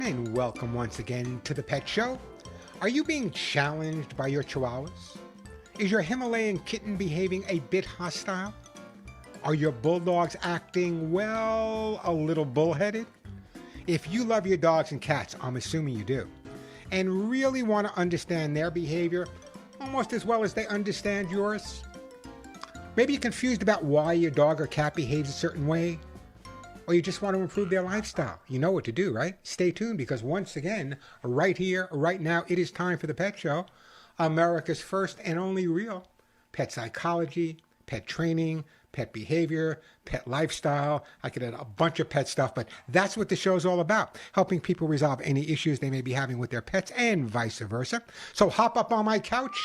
And welcome once again to the Pet Show. Are you being challenged by your chihuahuas? Is your Himalayan kitten behaving a bit hostile? Are your bulldogs acting, well, a little bullheaded? If you love your dogs and cats, I'm assuming you do, and really want to understand their behavior almost as well as they understand yours, maybe you're confused about why your dog or cat behaves a certain way, or you just want to improve their lifestyle. You know what to do, right? Stay tuned, because once again, right here, right now, it is time for the Pet Show, America's first and only real pet psychology, pet training, pet behavior, pet lifestyle. I could add a bunch of pet stuff, but that's what the show's all about, helping people resolve any issues they may be having with their pets and vice versa. So hop up on my couch.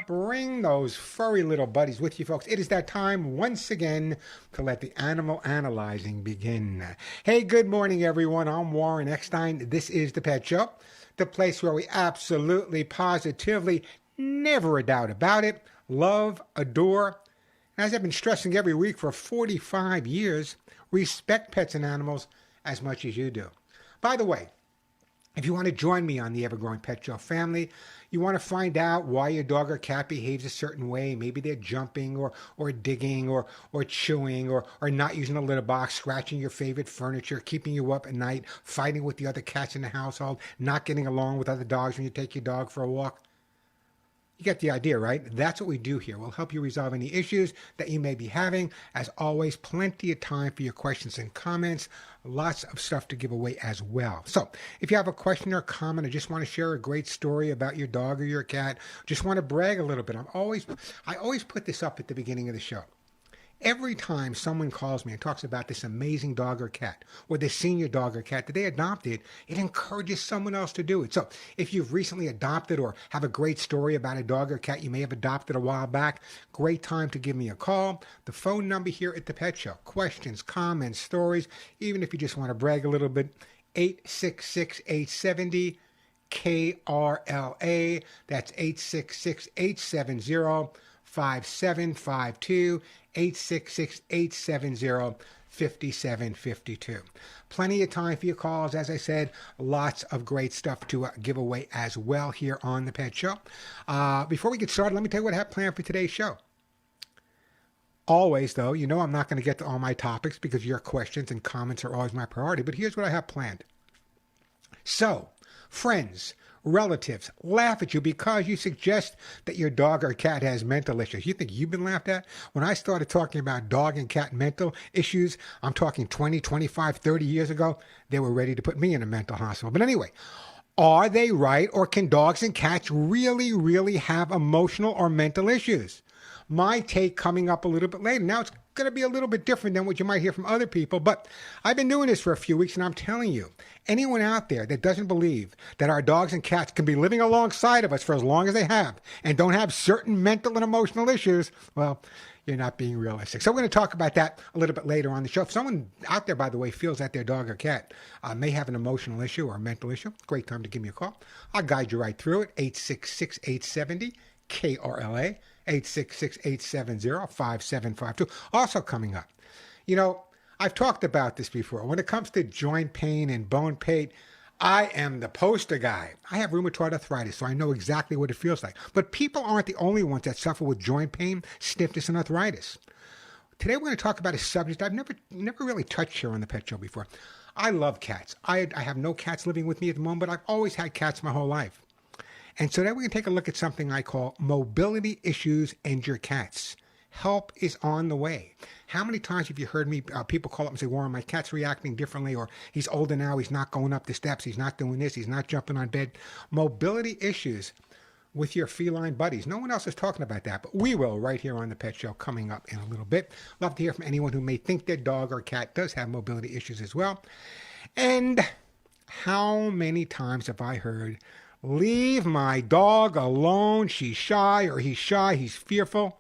Bring those furry little buddies with you, folks. It is that time once again to let the animal analyzing begin. Hey, good morning, everyone. I'm Warren Eckstein. This is the Pet Show, the place where we absolutely, positively, never a doubt about it, love, adore, and as I've been stressing every week for 45 years, respect pets and animals as much as you do. By the way, if you want to join me on the ever-growing Pet Show family, you want to find out why your dog or cat behaves a certain way. Maybe they're jumping or digging or chewing or not using a litter box, scratching your favorite furniture, keeping you up at night, fighting with the other cats in the household, not getting along with other dogs when you take your dog for a walk. You get the idea, right? That's what we do here. We'll help you resolve any issues that you may be having. As always, plenty of time for your questions and comments. Lots of stuff to give away as well. So if you have a question or comment, or just want to share a great story about your dog or your cat, just want to brag a little bit, I always put this up at the beginning of the show. Every time someone calls me and talks about this amazing dog or cat, or this senior dog or cat that they adopted, it encourages someone else to do it. So if you've recently adopted or have a great story about a dog or cat you may have adopted a while back, great time to give me a call. The phone number here at the Pet Show. Questions, comments, stories, even if you just want to brag a little bit, 866-870 KRLA. That's 866-870-5752, 866-870-5752. Plenty of time for your calls. As I said, lots of great stuff to give away as well here on the Pet Show. Before we get started, let me tell you what I have planned for today's show. Always, though, you know I'm not going to get to all my topics because your questions and comments are always my priority, but here's what I have planned. So, friends, relatives laugh at you because you suggest that your dog or cat has mental issues. You think you've been laughed at? When I started talking about dog and cat mental issues, I'm talking 20, 25, 30 years ago, they were ready to put me in a mental hospital. But anyway, are they right, or can dogs and cats really, really have emotional or mental issues? My take coming up a little bit later. Now, it's going to be a little bit different than what you might hear from other people, but I've been doing this for a few weeks, and I'm telling you, anyone out there that doesn't believe that our dogs and cats can be living alongside of us for as long as they have and don't have certain mental and emotional issues, well, you're not being realistic. So we're going to talk about that a little bit later on the show. If someone out there, by the way, feels that their dog or cat may have an emotional issue or a mental issue, great time to give me a call. I'll guide you right through it. 866-870 KRLA, 866-870-5752. Also coming up, you know, I've talked about this before. When it comes to joint pain and bone pain, I am the poster guy. I have rheumatoid arthritis, so I know exactly what it feels like. But people aren't the only ones that suffer with joint pain, stiffness, and arthritis. Today we're going to talk about a subject I've never really touched here on the Pet Show before. I love cats. I have no cats living with me at the moment, but I've always had cats my whole life. And so then we can take a look at something I call mobility issues and your cats. Help is on the way. How many times have you heard me, people call up and say, Warren, my cat's reacting differently, or he's older now, he's not going up the steps, he's not doing this, he's not jumping on bed. Mobility issues with your feline buddies. No one else is talking about that, but we will right here on the Pet Show coming up in a little bit. Love to hear from anyone who may think their dog or cat does have mobility issues as well. And how many times have I heard, leave my dog alone, she's shy, or he's shy, he's fearful.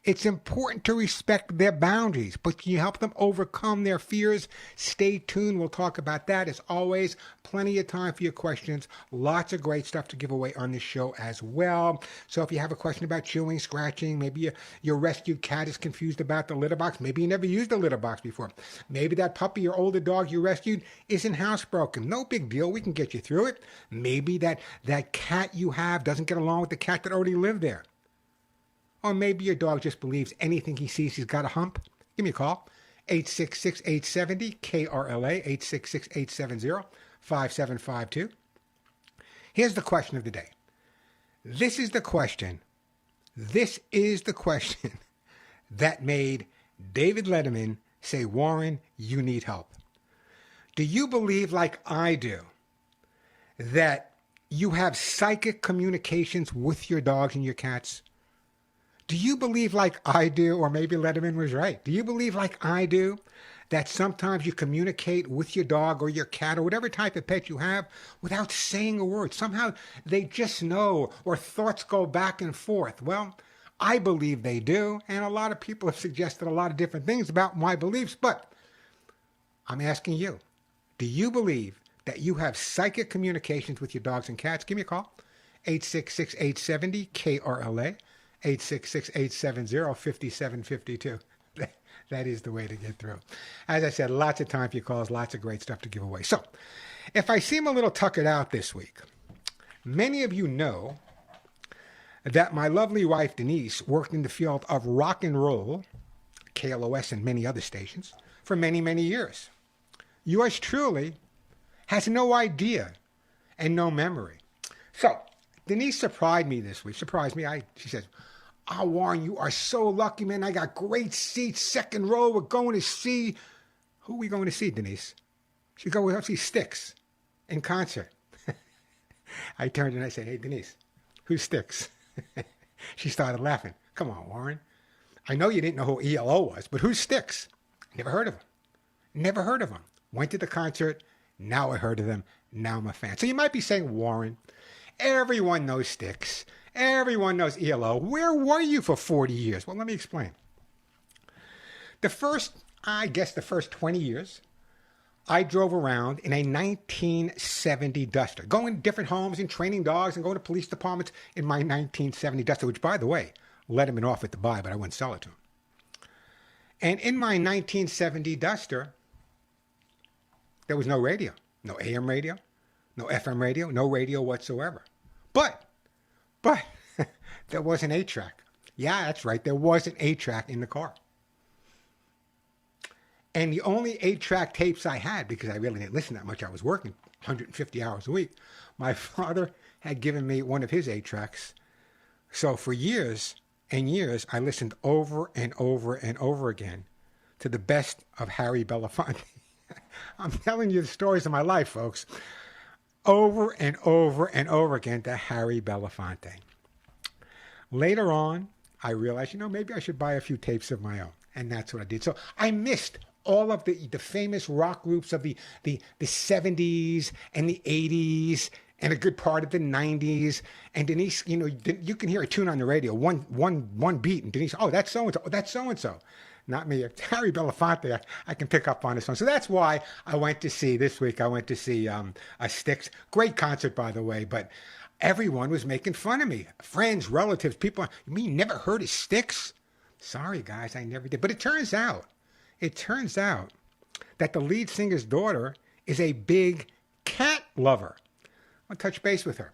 It's important to respect their boundaries, but can you help them overcome their fears? Stay tuned. We'll talk about that. As always, plenty of time for your questions. Lots of great stuff to give away on this show as well. So if you have a question about chewing, scratching, maybe your rescued cat is confused about the litter box. Maybe you never used a litter box before. Maybe that puppy or older dog you rescued isn't housebroken. No big deal. We can get you through it. Maybe that cat you have doesn't get along with the cat that already lived there. Or maybe your dog just believes anything he sees he's got a hump. Give me a call. 866-870-KRLA, 866-870-5752. Here's the question of the day. This is the question that made David Letterman say, Warren, you need help. Do you believe, like I do, that you have psychic communications with your dogs and your cats? Do you believe, like I do, or maybe Letterman was right, do you believe, like I do, that sometimes you communicate with your dog or your cat or whatever type of pet you have without saying a word? Somehow they just know, or thoughts go back and forth. Well, I believe they do, and a lot of people have suggested a lot of different things about my beliefs, but I'm asking you, do you believe that you have psychic communications with your dogs and cats? Give me a call, 866-870-KRLA. 866-870-5752. That is the way to get through. As I said, lots of time for your calls, lots of great stuff to give away. So, if I seem a little tuckered out this week, many of you know that my lovely wife, Denise, worked in the field of rock and roll, KLOS and many other stations, for many, many years. Yours truly has no idea and no memory. So, Denise surprised me this week. She says, "Oh, Warren, you are so lucky, man. I got great seats, second row. We're going to see..." Who are we going to see, Denise? She goes, "We'll see Styx in concert." I turned and I said, "Hey, Denise, who's Styx?" She started laughing. "Come on, Warren. I know you didn't know who ELO was, but who's Styx?" Never heard of him. Went to the concert. Now I heard of them. Now I'm a fan. So you might be saying, Warren, everyone knows Styx. Everyone knows ELO. Where were you for 40 years? Well, let me explain. The first 20 years, I drove around in a 1970 Duster, going to different homes and training dogs and going to police departments in my 1970 Duster, which, by the way, Letterman offered to buy, but I wouldn't sell it to him. And in my 1970 Duster, there was no radio, no AM radio, no FM radio, no radio whatsoever. But there was an 8-track. Yeah, that's right. There was an 8-track in the car. And the only 8-track tapes I had, because I really didn't listen that much, I was working 150 hours a week, my father had given me one of his 8-tracks. So for years and years, I listened over and over and over again to the best of Harry Belafonte. I'm telling you the stories of my life, folks. Over and over and over again to Harry Belafonte. Later on, I realized, maybe I should buy a few tapes of my own. And that's what I did. So I missed all of the famous rock groups of the 70s and the 80s and a good part of the 90s. And Denise, you can hear a tune on the radio, one beat, and Denise, oh, that's so-and-so, oh, that's so-and-so. Not me. Harry Belafonte, I can pick up on this one. So that's why this week I went to see a Styx. Great concert, by the way, but everyone was making fun of me. Friends, relatives, people. You mean you never heard of Styx? Sorry, guys, I never did. But it turns out that the lead singer's daughter is a big cat lover. I'll touch base with her.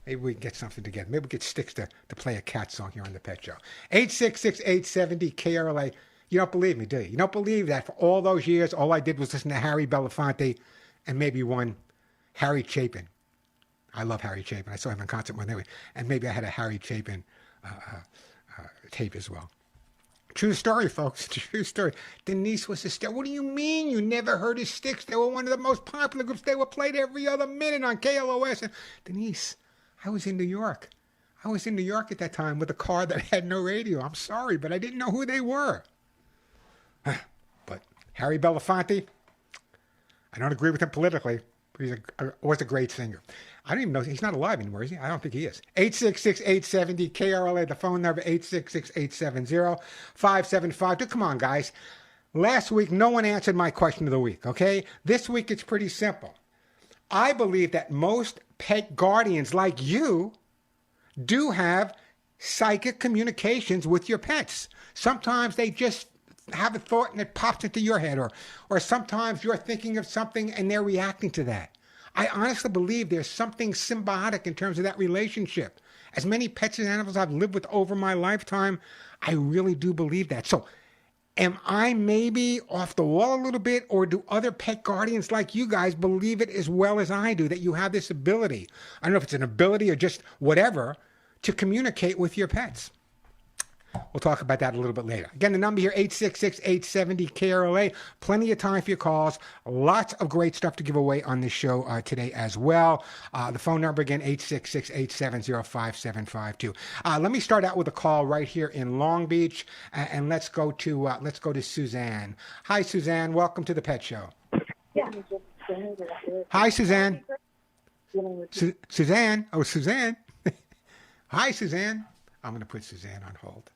Maybe we can get something together. Maybe we get Styx to play a cat song here on the Pet Show. 866-870-KRLA. You don't believe me, do you? You don't believe that for all those years, all I did was listen to Harry Belafonte and maybe one Harry Chapin. I love Harry Chapin. I saw him in concert one day. And maybe I had a Harry Chapin tape as well. True story, folks. True story. Denise was hysterical. What do you mean you never heard of Styx? They were one of the most popular groups. They were played every other minute on KLOS. And Denise, I was in New York. At that time with a car that had no radio. I'm sorry, but I didn't know who they were. But Harry Belafonte, I don't agree with him politically, Was a great singer. I don't even know. He's not alive anymore, is he? I don't think he is. 866-870-KRLA, the phone number, 866-870-5752. Come on, guys. Last week, no one answered my question of the week, okay? This week, it's pretty simple. I believe that most pet guardians like you do have psychic communications with your pets. Sometimes they just have a thought and it pops into your head, or sometimes you're thinking of something and they're reacting to that. I honestly believe there's something symbiotic in terms of that relationship. As many pets and animals I've lived with over my lifetime, I really do believe that. So am I maybe off the wall a little bit, or do other pet guardians like you guys believe it as well as I do, that you have this ability? I don't know if it's an ability or just whatever, to communicate with your pets. We'll talk about that a little bit later. Again, the number here, 866-870-KRLA. Plenty of time for your calls. Lots of great stuff to give away on this show today as well. The phone number again, 866-870-5752. Let me start out with a call right here in Long Beach, and let's go to Suzanne. Hi, Suzanne. Welcome to the Pet Show. Yeah. Hi, Suzanne. Suzanne. Oh, Suzanne. Hi, Suzanne. I'm going to put Suzanne on hold.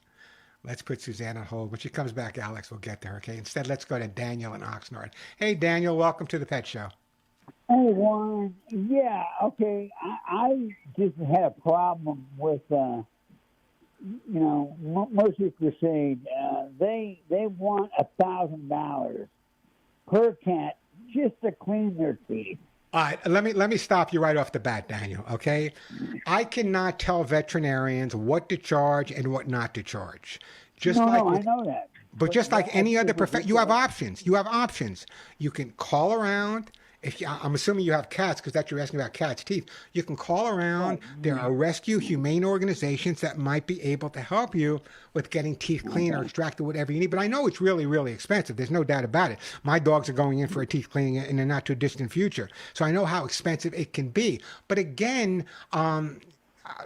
Let's put Suzanne on hold. When she comes back, Alex will get to her, okay? Instead, let's go to Daniel in Oxnard. Hey, Daniel, welcome to the Pet Show. Hey, Warren. Yeah, okay. I just had a problem with, Mercy Crusade. They want $1,000 per cat just to clean their teeth. All right, let me stop you right off the bat, Daniel, okay? I cannot tell veterinarians what to charge and what not to charge. I know that. But just like any other profession, you have options. You have options. You can call around. I'm assuming you have cats, because that's you're asking about cats' teeth. You can call around. Right. There are rescue humane organizations that might be able to help you with getting teeth cleaned or extracted, whatever you need. But I know it's really, really expensive. There's no doubt about it. My dogs are going in for a teeth cleaning in the not too distant future. So I know how expensive it can be. But again,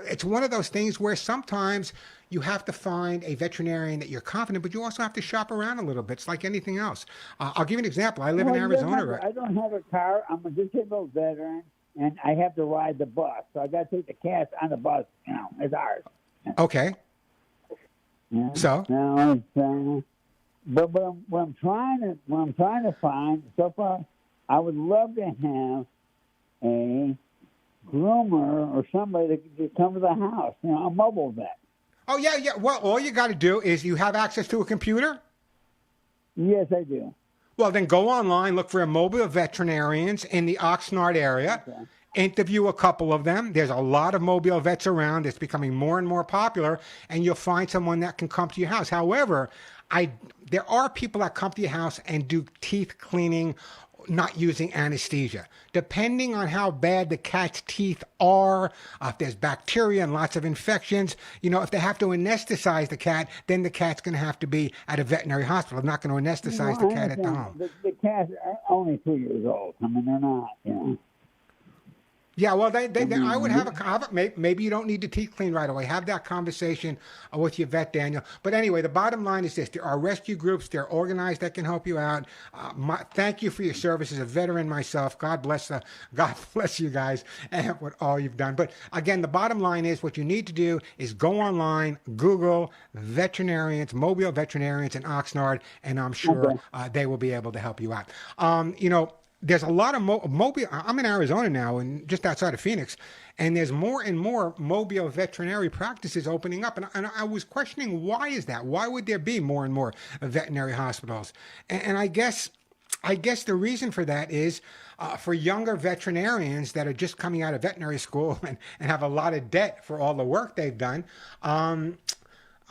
it's one of those things where sometimes you have to find a veterinarian that you're confident, but you also have to shop around a little bit. It's like anything else. I'll give you an example. I live in Arizona. I don't have a car. I'm a disabled veteran, and I have to ride the bus. So I got to take the cats on the bus. It's ours. Okay. Yeah. So? Now but what I'm trying to find so far, I would love to have a groomer or somebody that could just come to the house. A mobile vet. Oh, yeah. Well, all you got to do is you have access to a computer? Yes, I do. Well, then go online, look for mobile veterinarians in the Oxnard area, interview a couple of them. There's a lot of mobile vets around. It's becoming more and more popular, and you'll find someone that can come to your house. However, there are people that come to your house and do teeth cleaning not using anesthesia. Depending on how bad the cat's teeth are, if there's bacteria and lots of infections, if they have to anesthetize the cat, then the cat's going to have to be at a veterinary hospital. I'm not going to anesthetize the cat at the home. The cats are only 2 years old. I mean, they're not, Yeah, well, I would have maybe you don't need the teeth cleaned right away. Have that conversation with your vet, Daniel. But anyway, the bottom line is this: there are rescue groups. They're organized that can help you out. Thank you for your service as a veteran myself. God bless you guys and what all you've done. But again, the bottom line is what you need to do is go online, Google veterinarians, mobile veterinarians in Oxnard, and I'm sure they will be able to help you out. There's a lot of mobile. I'm in Arizona now, and just outside of Phoenix, and there's more and more mobile veterinary practices opening up. And I was questioning, why is that? Why would there be more and more veterinary hospitals? And I guess the reason for that is for younger veterinarians that are just coming out of veterinary school and have a lot of debt for all the work they've done.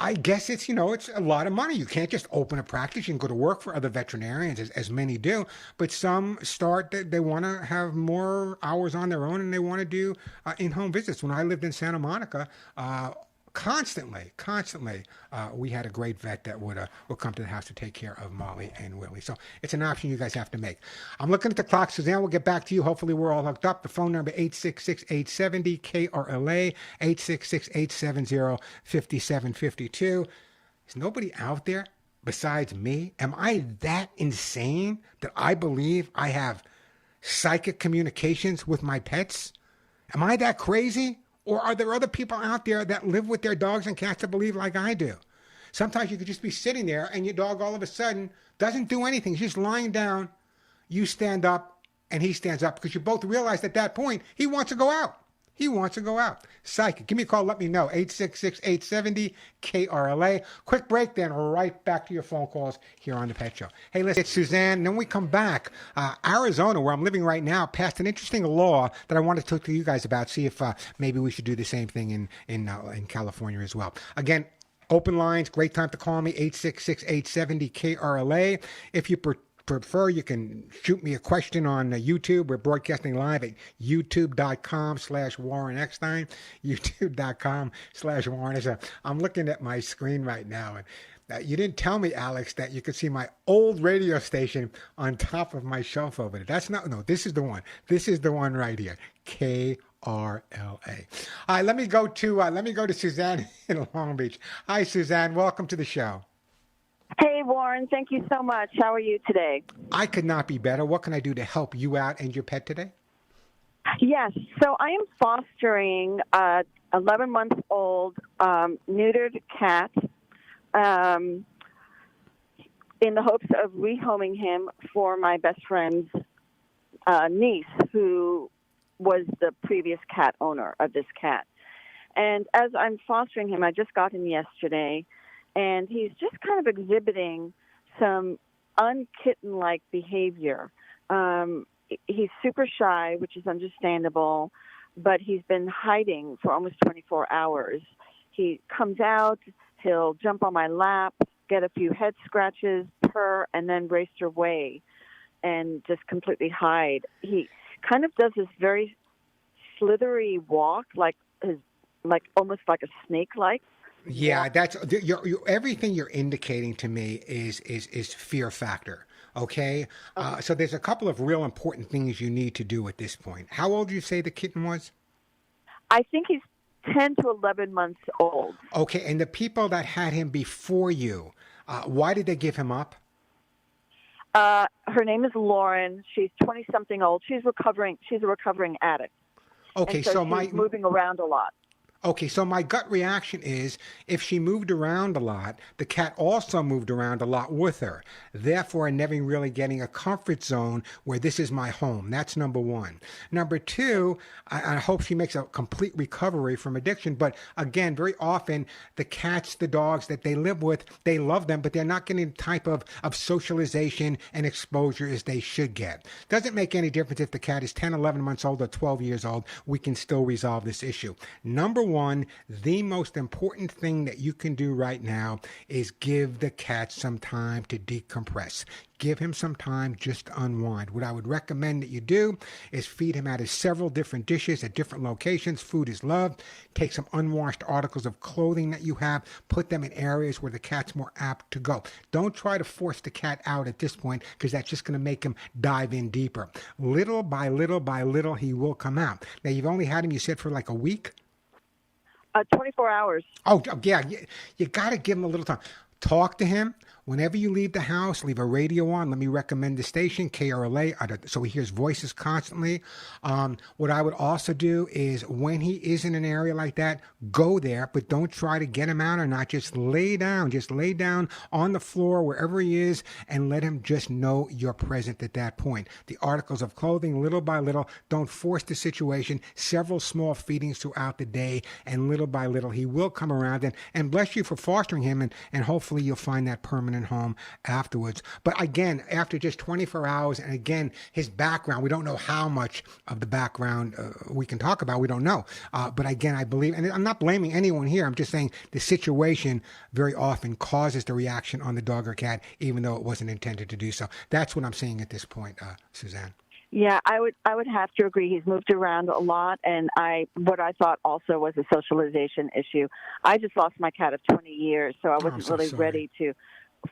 I guess it's a lot of money. You can't just open a practice. You can go to work for other veterinarians, as many do. But some they want to have more hours on their own, and they want to do in-home visits. When I lived in Santa Monica, constantly, we had a great vet that would come to the house to take care of Molly and Willie. So it's an option you guys have to make. I'm looking at the clock. Suzanne, we'll get back to you. Hopefully we're all hooked up. The phone number, 866-870-KRLA, 866-870-5752. Is nobody out there besides me? Am I that insane that I believe I have psychic communications with my pets? Am I that crazy? Or are there other people out there that live with their dogs and cats that believe like I do? Sometimes you could just be sitting there and your dog all of a sudden doesn't do anything. He's just lying down. You stand up and he stands up because you both realize at that point he wants to go out. He wants to go out. Psychic. Give me a call. Let me know. 866-870-KRLA. Quick break, then right back to your phone calls here on The Pet Show. Hey, listen, it's Suzanne. Then we come back. Arizona, where I'm living right now, passed an interesting law that I wanted to talk to you guys about. See if maybe we should do the same thing in California as well. Again, open lines. Great time to call me. 866-870-KRLA. If you prefer, you can shoot me a question on YouTube. We're broadcasting live at youtube.com/Warren Eckstein, youtube.com/Warren. I'm looking at my screen right now, and you didn't tell me, Alex, that you could see my old radio station on top of my shelf over there. No, this is the one. This is the one right here. KRLA. All right, let me go to Suzanne in Long Beach. Hi, Suzanne. Welcome to the show. Hey, Warren. Thank you so much. How are you today? I could not be better. What can I do to help you out and your pet today? Yes. So I am fostering a 11-month-old neutered cat in the hopes of rehoming him for my best friend's niece, who was the previous cat owner of this cat. And as I'm fostering him, I just got him yesterday, and he's just kind of exhibiting some unkitten-like behavior. He's super shy, which is understandable, but he's been hiding for almost 24 hours. He comes out, he'll jump on my lap, get a few head scratches, purr, and then race away and just completely hide. He kind of does this very slithery walk, like almost like a snake-like. Yeah, that's everything you're indicating to me is fear factor. Okay, so there's a couple of real important things you need to do at this point. How old did you say the kitten was? I think he's 10 to 11 months old. Okay, and the people that had him before you, why did they give him up? Her name is Lauren. She's 20-something old. She's a recovering addict. Okay, and so she's moving around a lot. Okay, so my gut reaction is if she moved around a lot, the cat also moved around a lot with her. Therefore, never really getting a comfort zone where this is my home. That's number one. Number two, I hope she makes a complete recovery from addiction. But again, very often the cats, the dogs that they live with, they love them, but they're not getting the type of socialization and exposure as they should get. Doesn't make any difference if the cat is 10, 11 months old or 12 years old. We can still resolve this issue. Number one, the most important thing that you can do right now is give the cat some time to decompress. Give him some time just to unwind. What I would recommend that you do is feed him out of several different dishes at different locations. Food is loved. Take some unwashed articles of clothing that you have. Put them in areas where the cat's more apt to go. Don't try to force the cat out at this point because that's just going to make him dive in deeper. Little by little by little, he will come out. Now, you've only had him, you said, for like a week? 24 hours. Oh, yeah. You got to give him a little time. Talk to him. Whenever you leave the house, leave a radio on. Let me recommend the station, KRLA, so he hears voices constantly. What I would also do is when he is in an area like that, go there, but don't try to get him out or not. Just lay down. Just lay down on the floor, wherever he is, and let him just know you're present at that point. The articles of clothing, little by little, don't force the situation. Several small feedings throughout the day, and little by little, he will come around. And bless you for fostering him, and hopefully you'll find that permanent home afterwards. But again, after just 24 hours, and again, his background, we don't know how much of the background we can talk about. We don't know. But again, I believe, and I'm not blaming anyone here. I'm just saying the situation very often causes the reaction on the dog or cat, even though it wasn't intended to do so. That's what I'm saying at this point, Suzanne. Yeah, I would have to agree. He's moved around a lot, and what I thought also was a socialization issue. I just lost my cat of 20 years, so I wasn't really ready to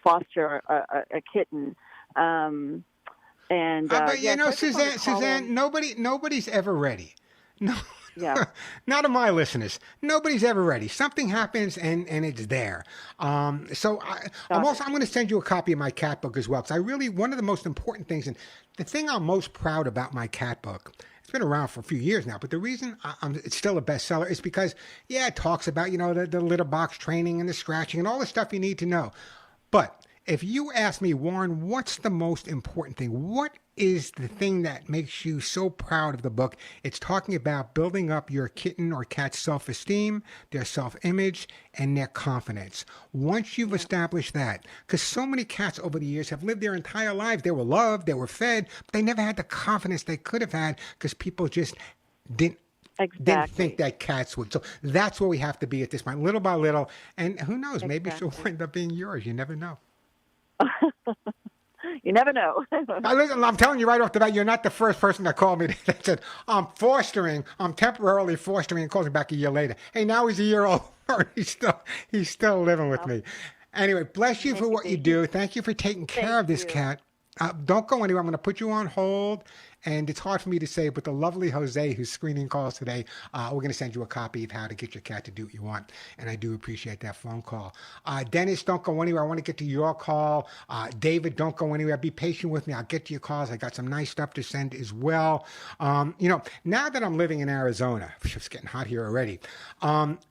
foster a kitten. But you know, Suzanne, nobody's ever ready. No, Yeah. Not of my listeners. Nobody's ever ready. Something happens and it's there. I'm going to send you a copy of my cat book as well. Because one of the most important things, and the thing I'm most proud about my cat book, it's been around for a few years now, but the reason it's still a bestseller is because, it talks about, the litter box training and the scratching and all the stuff you need to know. But if you ask me, Warren, what's the most important thing? What is the thing that makes you so proud of the book? It's talking about building up your kitten or cat's self-esteem, their self-image, and their confidence. Once you've established that, because so many cats over the years have lived their entire lives. They were loved, they were fed, but they never had the confidence they could have had because people just didn't think that cats would. So that's where we have to be at this point, little by little. And who knows, maybe she'll end up being yours. You never know. You never know. Now, listen, I'm telling you right off the bat, you're not the first person that called me that said, I'm temporarily fostering, and calls me back a year later. Hey, now he's a year old. he's still living with me. Anyway, bless you for what you do. Thank you for taking care of this cat. Don't go anywhere. I'm going to put you on hold. And it's hard for me to say, but the lovely Jose, who's screening calls today, we're going to send you a copy of how to get your cat to do what you want. And I do appreciate that phone call. Dennis, don't go anywhere. I want to get to your call. David, don't go anywhere. Be patient with me. I'll get to your calls. I got some nice stuff to send as well. Now that I'm living in Arizona, it's getting hot here already.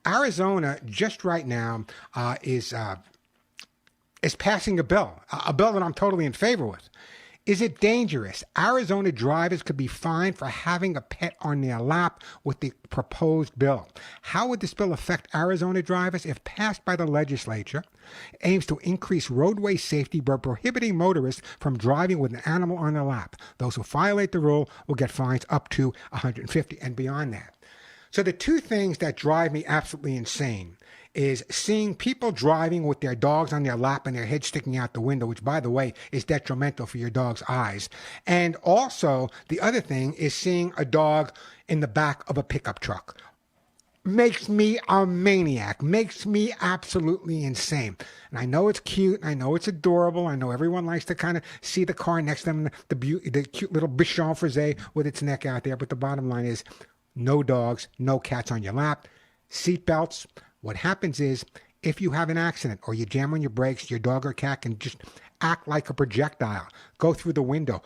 Arizona, just right now, is passing a bill that I'm totally in favor with. Is it dangerous? Arizona drivers could be fined for having a pet on their lap with the proposed bill. How would this bill affect Arizona drivers if passed by the legislature? It aims to increase roadway safety by prohibiting motorists from driving with an animal on their lap. Those who violate the rule will get fines up to $150 and beyond that. So the two things that drive me absolutely insane is seeing people driving with their dogs on their lap and their head sticking out the window, which, by the way, is detrimental for your dog's eyes. And also, the other thing is seeing a dog in the back of a pickup truck. Makes me a maniac, makes me absolutely insane. And I know it's cute, I know it's adorable, I know everyone likes to kind of see the car next to them, the cute little Bichon Frise with its neck out there, but the bottom line is, no dogs, no cats on your lap, seat belts. What happens is, if you have an accident or you jam on your brakes, your dog or cat can just act like a projectile, go through the window,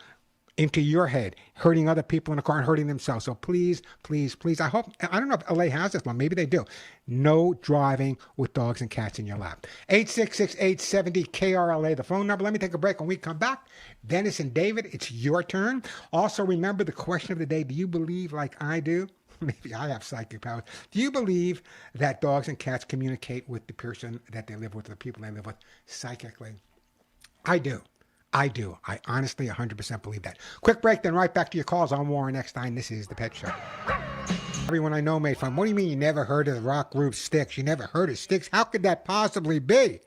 into your head, hurting other people in the car and hurting themselves. So please, please, please, I don't know if LA has this one, maybe they do. No driving with dogs and cats in your lap. 866-870-KRLA, the phone number. Let me take a break. When we come back, Dennis and David, it's your turn. Also, remember the question of the day, do you believe like I do? Maybe I have psychic powers. Do you believe that dogs and cats communicate with the person that they live with, the people they live with, psychically? I do. I honestly 100% believe that. Quick break, then right back to your calls. I'm Warren Eckstein. This is The Pet Show. Everyone I know made fun. What do you mean you never heard of the rock group Styx? You never heard of Styx? How could that possibly be?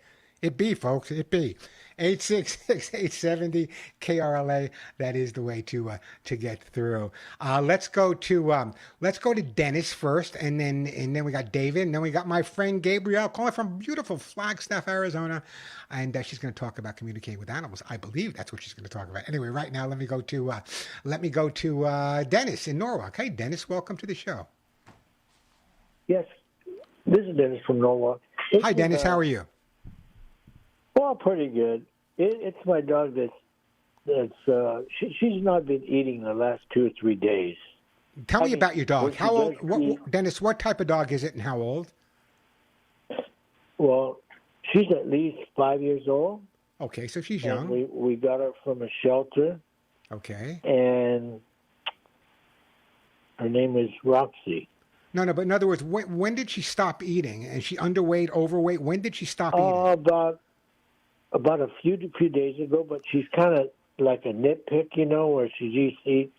It be, folks. It be. 866-870-KRLA. That is the way to get through. Let's go to Dennis first, and then we got David, and then we got my friend Gabrielle calling from beautiful Flagstaff, Arizona, and she's going to talk about communicating with animals. I believe that's what she's going to talk about. Anyway, right now let me go to Dennis in Norwalk. Hey, Dennis, welcome to the show. Yes, this is Dennis from Norwalk. Hi, Dennis. How are you? Well, pretty good. It's my dog she's not been eating the last 2 or 3 days. Tell me about your dog. How old, Dennis, what type of dog is it and how old? Well, she's at least 5 years old. Okay, so she's young. We got her from a shelter. Okay. And her name is Roxy. No, but in other words, when did she stop eating? Is she underweight, overweight? When did she stop eating? About a few days ago, but she's kind of like a nitpick, where she just eats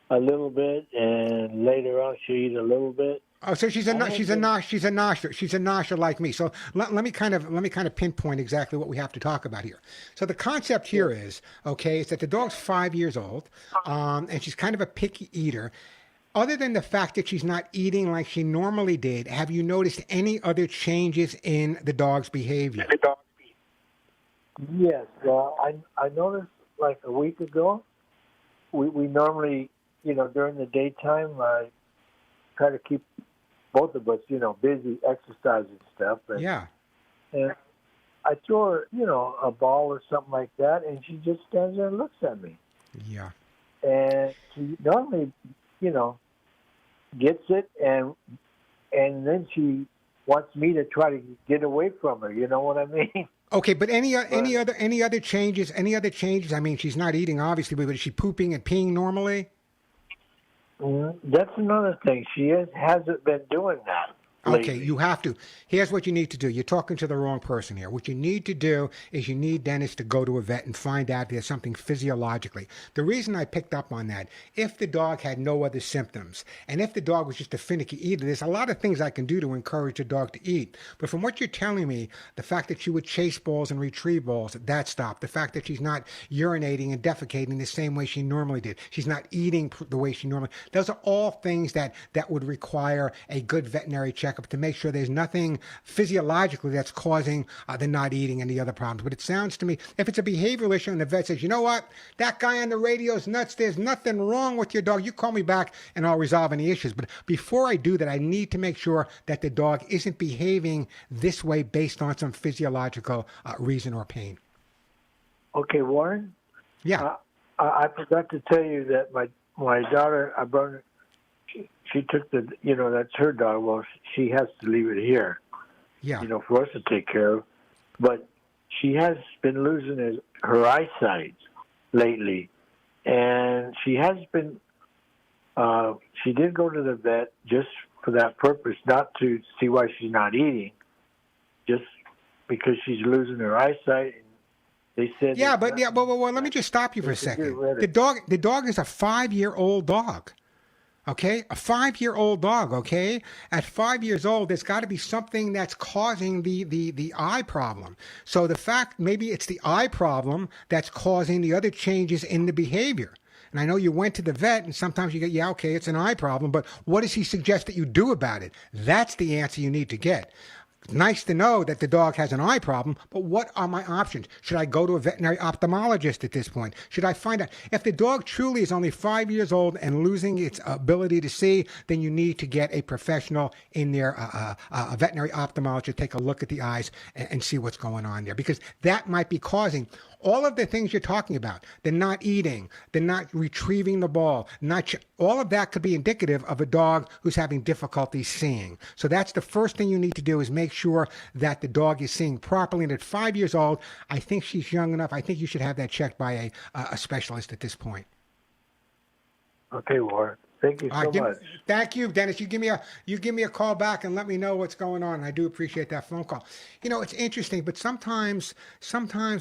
a little bit, and later on she eats a little bit. Oh, so she's a nosher like me. So let me kind of pinpoint exactly what we have to talk about here. So the concept here is that the dog's 5 years old, and she's kind of a picky eater. Other than the fact that she's not eating like she normally did, have you noticed any other changes in the dog's behavior? Yes, I noticed like a week ago. We normally, during the daytime, I try to keep both of us, busy, exercise and stuff. And, Yeah. And I throw her, a ball or something like that, and she just stands there and looks at me. Yeah. And she normally, gets it, and then she wants me to try to get away from her. You know what I mean? Okay, but any other changes? Any other changes? I mean, she's not eating obviously, but is she pooping and peeing normally? That's another thing. She hasn't been doing that. Okay, you have to. Here's what you need to do. You're talking to the wrong person here. What you need to do is you need Dennis to go to a vet and find out there's something physiologically. The reason I picked up on that, if the dog had no other symptoms, and if the dog was just a finicky eater, there's a lot of things I can do to encourage the dog to eat. But from what you're telling me, the fact that she would chase balls and retrieve balls, that stopped. The fact that she's not urinating and defecating the same way she normally did. She's not eating the way she normally. Those are all things that would require a good veterinary checkup to make sure there's nothing physiologically that's causing the not eating and the other problems. But it sounds to me, if it's a behavioral issue and the vet says, you know what, that guy on the radio is nuts, there's nothing wrong with your dog, you call me back and I'll resolve any issues. But before I do that, I need to make sure that the dog isn't behaving this way based on some physiological reason or pain. Okay, Warren? Yeah. I forgot to tell you that my daughter, I brought her, she took that's her dog. Well, she has to leave it here, for us to take care of. But she has been losing her eyesight lately. And she has been, she did go to the vet just for that purpose, not to see why she's not eating, just because she's losing her eyesight. And they said, well, let me just stop you for a second. The dog is a 5-year-old dog. Okay, a 5-year-old dog. Okay, at 5 years old, there's got to be something that's causing the eye problem. So the fact maybe it's the eye problem that's causing the other changes in the behavior. And I know you went to the vet, and sometimes you get, okay, it's an eye problem, but what does he suggest that you do about it? That's the answer you need to get. Nice to know that the dog has an eye problem, but what are my options? Should I go to a veterinary ophthalmologist at this point? Should I find out? If the dog truly is only 5 years old and losing its ability to see, then you need to get a professional in there, a veterinary ophthalmologist, to take a look at the eyes and see what's going on there, because that might be causing all of the things you're talking about, the not eating, the not retrieving the ball, all of that could be indicative of a dog who's having difficulty seeing. So that's the first thing you need to do, is make sure that the dog is seeing properly. And at 5 years old, I think she's young enough. I think you should have that checked by a specialist at this point. Okay, Warren. Thank you so much. Thank you, Dennis. You give me a call back and let me know what's going on. I do appreciate that phone call. It's interesting, but sometimes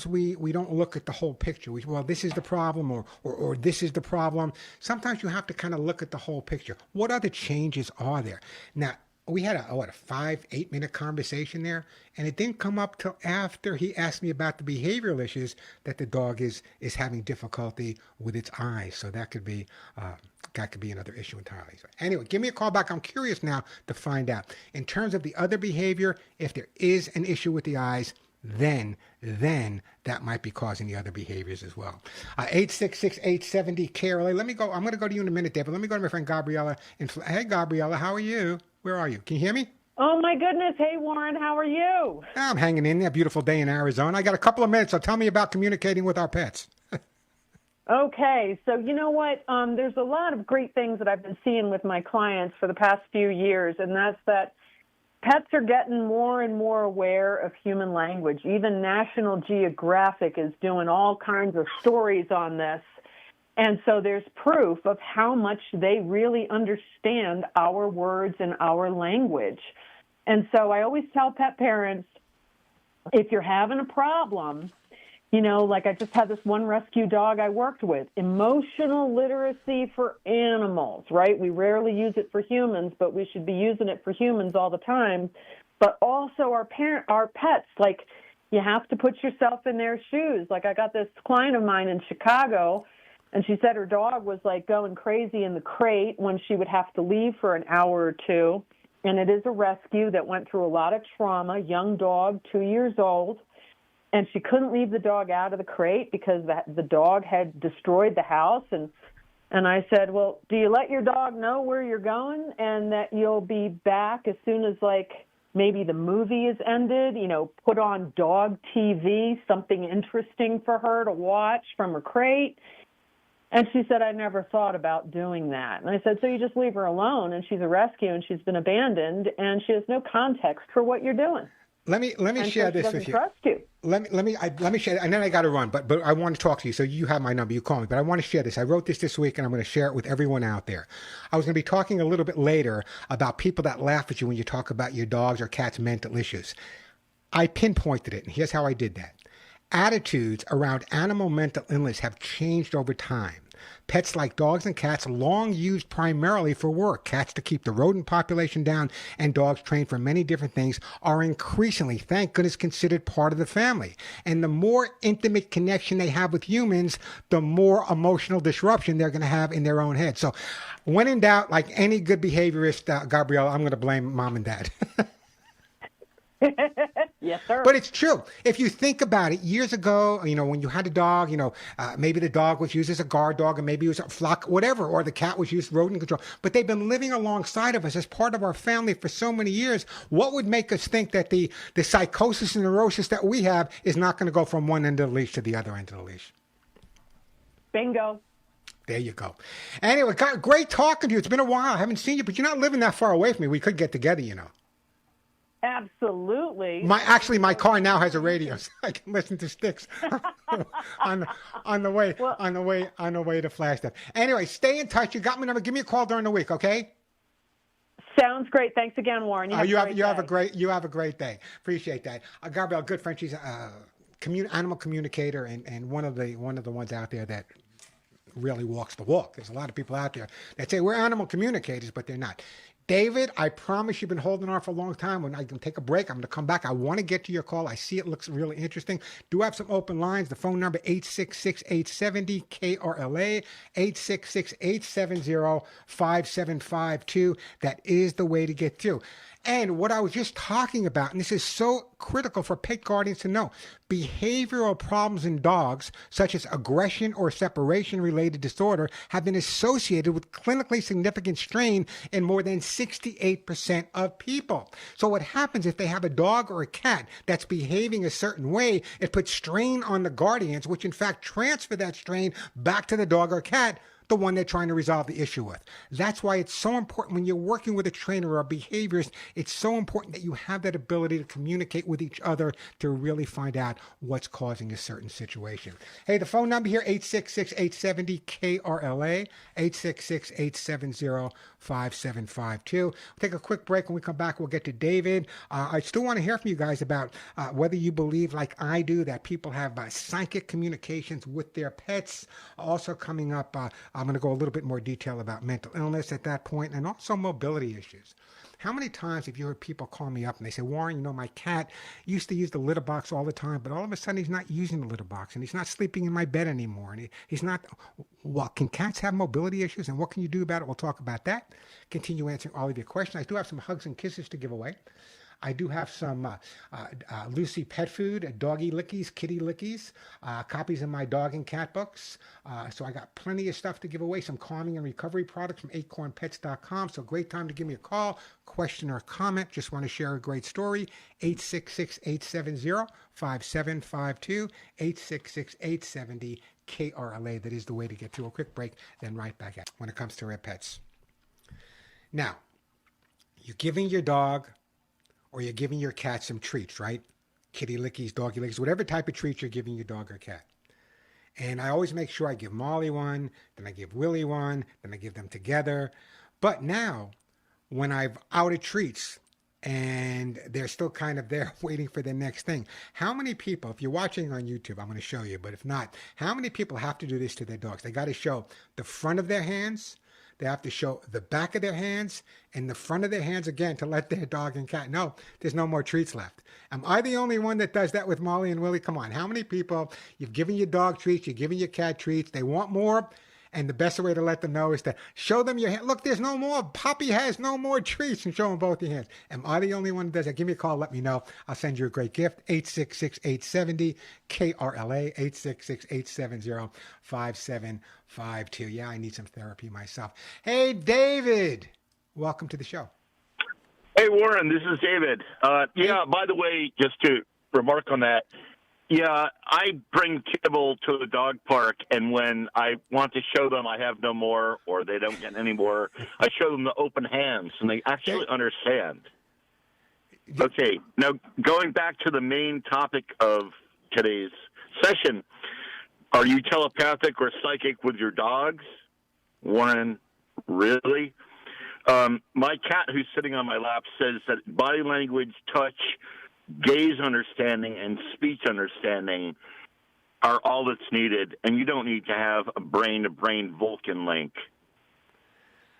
we don't look at the whole picture. This is the problem, or this is the problem. Sometimes you have to kind of look at the whole picture. What other changes are there? Now, we had a 5-8 minute conversation there, and it didn't come up till after he asked me about the behavioral issues that the dog is having difficulty with its eyes. So that could be another issue entirely. So anyway, give me a call back. I'm curious now to find out. In terms of the other behavior, if there is an issue with the eyes, then that might be causing the other behaviors as well. 866-870-KRLA. Let me go. I'm going to go to you in a minute, Dave, but let me go to my friend Gabriella. Hey, Gabriella, how are you? Where are you? Can you hear me? Oh, my goodness. Hey, Warren, how are you? I'm hanging in there. Beautiful day in Arizona. I got a couple of minutes, so tell me about communicating with our pets. Okay, so you know what? There's a lot of great things that I've been seeing with my clients for the past few years, and that's that pets are getting more and more aware of human language. Even National Geographic is doing all kinds of stories on this. And so there's proof of how much they really understand our words and our language. And so I always tell pet parents, if you're having a problem, like I just had this one rescue dog I worked with, emotional literacy for animals, right? We rarely use it for humans, but we should be using it for humans all the time. But also our pets, like you have to put yourself in their shoes. Like I got this client of mine in Chicago, and she said her dog was like going crazy in the crate when she would have to leave for an hour or two. And it is a rescue that went through a lot of trauma, young dog, 2 years old. And she couldn't leave the dog out of the crate because the dog had destroyed the house. And And I said, well, do you let your dog know where you're going and that you'll be back as soon as, like, maybe the movie is ended, put on dog TV, something interesting for her to watch from her crate? And she said, I never thought about doing that. And I said, so you just leave her alone, and she's a rescue, and she's been abandoned, and she has no context for what you're doing. Let me share this with you. Trust you. Let me share, and then I got to run. But I want to talk to you, so you have my number. You call me, but I want to share this. I wrote this week, and I'm going to share it with everyone out there. I was going to be talking a little bit later about people that laugh at you when you talk about your dog's or cat's mental issues. I pinpointed it, and here's how I did that. Attitudes around animal mental illness have changed over time. Pets like dogs and cats, long used primarily for work, cats to keep the rodent population down, and dogs trained for many different things, are increasingly, thank goodness, considered part of the family. And the more intimate connection they have with humans, the more emotional disruption they're going to have in their own head. So when in doubt, like any good behaviorist, Gabrielle, I'm going to blame mom and dad. Yes, sir. But it's true. If you think about it, years ago, when you had a dog, maybe the dog was used as a guard dog, and maybe it was a flock, whatever, or the cat was used as rodent control. But they've been living alongside of us as part of our family for so many years. What would make us think that the psychosis and neurosis that we have is not going to go from one end of the leash to the other end of the leash? Bingo. There you go. Anyway, great talking to you. It's been a while. I haven't seen you, but you're not living that far away from me. We could get together, Absolutely. My car now has a radio, so I can listen to Sticks on the way to Flagstaff. Anyway, stay in touch. You got my number. Give me a call during the week, okay? Sounds great. Thanks again, Warren. You have a great day. Appreciate that. Gabrielle, good friend. She's a animal communicator and one of the ones out there that really walks the walk. There's a lot of people out there that say we're animal communicators, but they're not. David, I promise you've been holding on for a long time. When I can take a break, I'm going to come back. I want to get to your call. I see it looks really interesting. Do have some open lines. The phone number, 866-870-KRLA, 866-870-5752. That is the way to get through. And what I was just talking about, and this is so critical for pet guardians to know, behavioral problems in dogs, such as aggression or separation-related disorder, have been associated with clinically significant strain in more than 68% of people. So what happens if they have a dog or a cat that's behaving a certain way, it puts strain on the guardians, which in fact transfer that strain back to the dog or cat, the one they're trying to resolve the issue with. That's why it's so important when you're working with a trainer or a behaviorist, it's so important that you have that ability to communicate with each other to really find out what's causing a certain situation. Hey, the phone number here, 866-870-KRLA, 866-870-5752. We'll take a quick break. When we come back, we'll get to David. I still want to hear from you guys about whether you believe, like I do, that people have psychic communications with their pets. Also coming up, I'm going to go a little bit more detail about mental illness at that point, and also mobility issues. How many times have you heard people call me up and they say, Warren, my cat used to use the litter box all the time, but all of a sudden he's not using the litter box and he's not sleeping in my bed anymore. And he's not, well, can cats have mobility issues and what can you do about it? We'll talk about that. Continue answering all of your questions. I do have some hugs and kisses to give away. I do have some Lucy pet food, doggy lickies, kitty lickies, copies of my dog and cat books. So I got plenty of stuff to give away, some calming and recovery products from acornpets.com. So great time to give me a call, question or comment. Just want to share a great story. 866-870-5752, 866-870-KRLA. That is the way to get to a quick break, then right back at when it comes to our pets. Now, you're giving your dog or you're giving your cat some treats, right? Kitty lickies, doggy lickies, whatever type of treat you're giving your dog or cat. And I always make sure I give Molly one, then I give Willie one, then I give them together. But now, when I've out of treats and they're still kind of there waiting for the next thing, how many people, if you're watching on YouTube, I'm going to show you, but if not, how many people have to do this to their dogs? They got to show the front of their hands, they have to show the back of their hands and the front of their hands again to let their dog and cat know there's no more treats left. Am I the only one that does that with Molly and Willie? Come on, how many people, you've given your dog treats, you're giving your cat treats, they want more, And the best way to let them know is to show them your hand. Look, there's no more. Poppy has no more treats, and show them both your hands. Am I the only one who does that? Give me a call. Let me know. I'll send you a great gift. 866-870-KRLA, 866-870-5752. Yeah, I need some therapy myself. Hey, David. Welcome to the show. Hey, Warren, this is David. Yeah, by the way, just to remark on that, yeah, I bring kibble to the dog park, and when I want to show them I have no more or they don't get any more, I show them the open hands, and they actually understand. Okay, now going back to the main topic of today's session, are you telepathic or psychic with your dogs? Warren, really? My cat who's sitting on my lap says that body language, touch, gaze understanding, and speech understanding are all that's needed, and you don't need to have a brain-to-brain Vulcan link.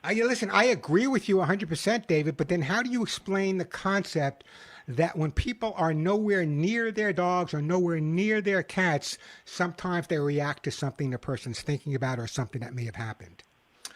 Listen, I agree with you 100%, David, but then how do you explain the concept that when people are nowhere near their dogs or nowhere near their cats, sometimes they react to something the person's thinking about or something that may have happened?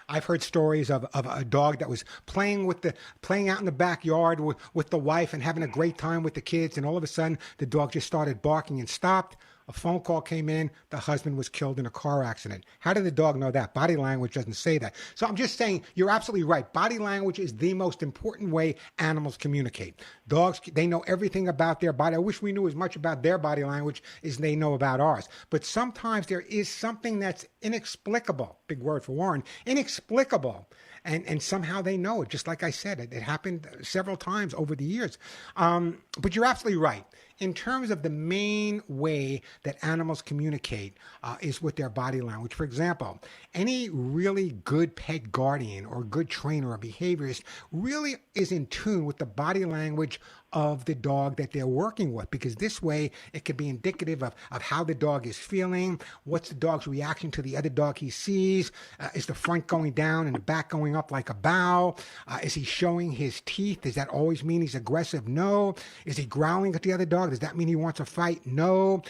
I've heard stories of a dog that was playing out in the backyard with the wife and having a great time with the kids, and all of a sudden the dog just started barking and stopped. A phone call came in. The husband was killed in a car accident. How did the dog know that? Body language doesn't say that. So I'm just saying, you're absolutely right. Body language is the most important way animals communicate. Dogs, they know everything about their body. I wish we knew as much about their body language as they know about ours. But sometimes there is something that's inexplicable. Big word for Warren. Inexplicable. And somehow they know it. Just like I said, it happened several times over the years. But you're absolutely right. In terms of the main way that animals communicate is with their body language. For example, any really good pet guardian or good trainer or behaviorist really is in tune with the body language of the dog that they're working with, because this way it could be indicative of how the dog is feeling, what's the dog's reaction to the other dog he sees, is the front going down and the back going up like a bow, is he showing his teeth, does that always mean he's aggressive? No. Is he growling at the other dog? Does that mean he wants to fight? No.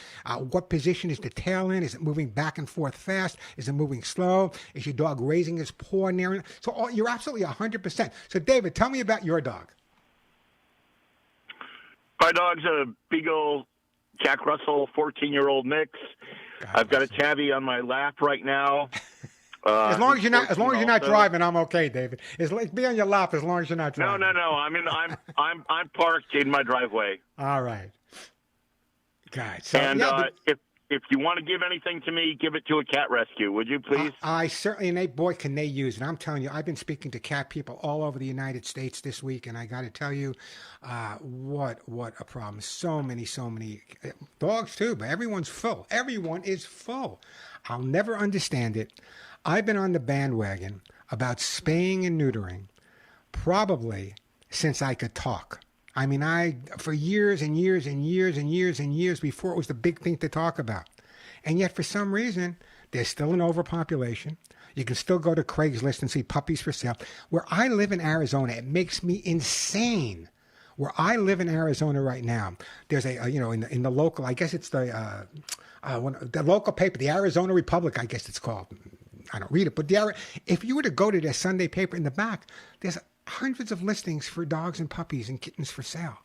What position is the tail in? Is it moving back and forth fast? Is it moving slow? Is your dog raising his paw near it? So you're absolutely 100%. So David, tell me about your dog. My dog's a Beagle Jack Russell 14-year-old mix. I've got a tabby on my lap right now. As long as you're not driving, I'm okay, David. Be on your lap as long as you're not driving. No. I'm parked in my driveway. All right. God. So, and if you want to give anything to me, give it to a cat rescue, would you please? I certainly, and boy, can they use it. I'm telling you, I've been speaking to cat people all over the United States this week, and I got to tell you, what a problem. So many dogs too, but everyone's full. Everyone is full. I'll never understand it. I've been on the bandwagon about spaying and neutering probably since I could talk. I mean, for years and years and years and years and years before it was the big thing to talk about. And yet, for some reason, there's still an overpopulation. You can still go to Craigslist and see puppies for sale. Where I live in Arizona, it makes me insane. Where I live in Arizona right now, there's in the local, I guess it's the local paper, the Arizona Republic, I guess it's called. I don't read it, but if you were to go to their Sunday paper in the back, there's hundreds of listings for dogs and puppies and kittens for sale.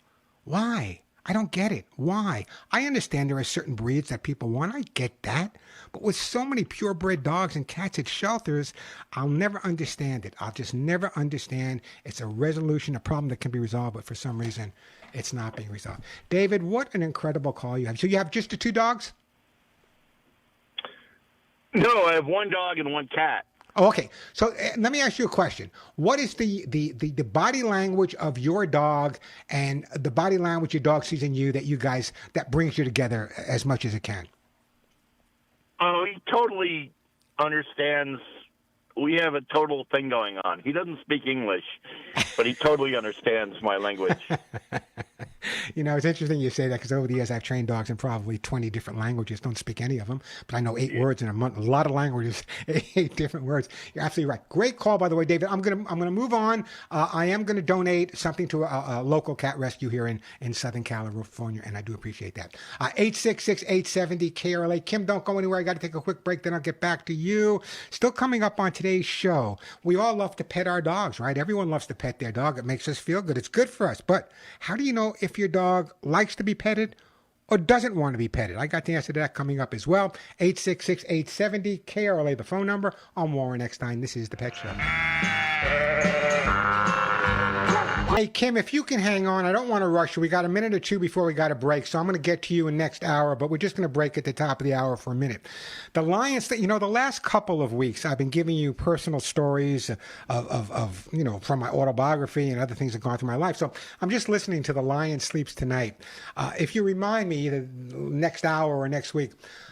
Why? I don't get it. Why? I understand there are certain breeds that people want. I get that. But with so many purebred dogs and cats at shelters, I'll never understand it. I'll just never understand. It's a problem that can be resolved, but for some reason, it's not being resolved. David, what an incredible call you have. So you have just the two dogs? No, I have one dog and one cat. Oh, okay. So let me ask you a question. What is the body language of your dog and the body language your dog sees in you that brings you together as much as it can? Oh, he totally understands. We have a total thing going on. He doesn't speak English, but he totally understands my language. You know, it's interesting you say that because over the years I've trained dogs in probably 20 different languages. Don't speak any of them, but I know 8 words in a month. A lot of languages, 8 different words. You're absolutely right. Great call, by the way, David. I'm gonna move on. I am gonna donate something to a local cat rescue here in Southern California, and I do appreciate that. 866-870-KRLA. Kim, don't go anywhere. I got to take a quick break, then I'll get back to you. Still coming up on today's show. We all love to pet our dogs, right? Everyone loves to pet their dog. It makes us feel good. It's good for us. But how do you know if your dog likes to be petted or doesn't want to be petted? I got the answer to that coming up as well. 866-870-KRLA, the phone number. I'm Warren Eckstein. This is The Pet Show. Hey, Kim, if you can hang on, I don't want to rush you. We got a minute or two before we got a break, so I'm going to get to you in next hour, but we're just going to break at the top of the hour for a minute. The Lions, the last couple of weeks, I've been giving you personal stories of from my autobiography and other things that have gone through my life. So I'm just listening to The Lion Sleeps Tonight. If you remind me either next hour or next week,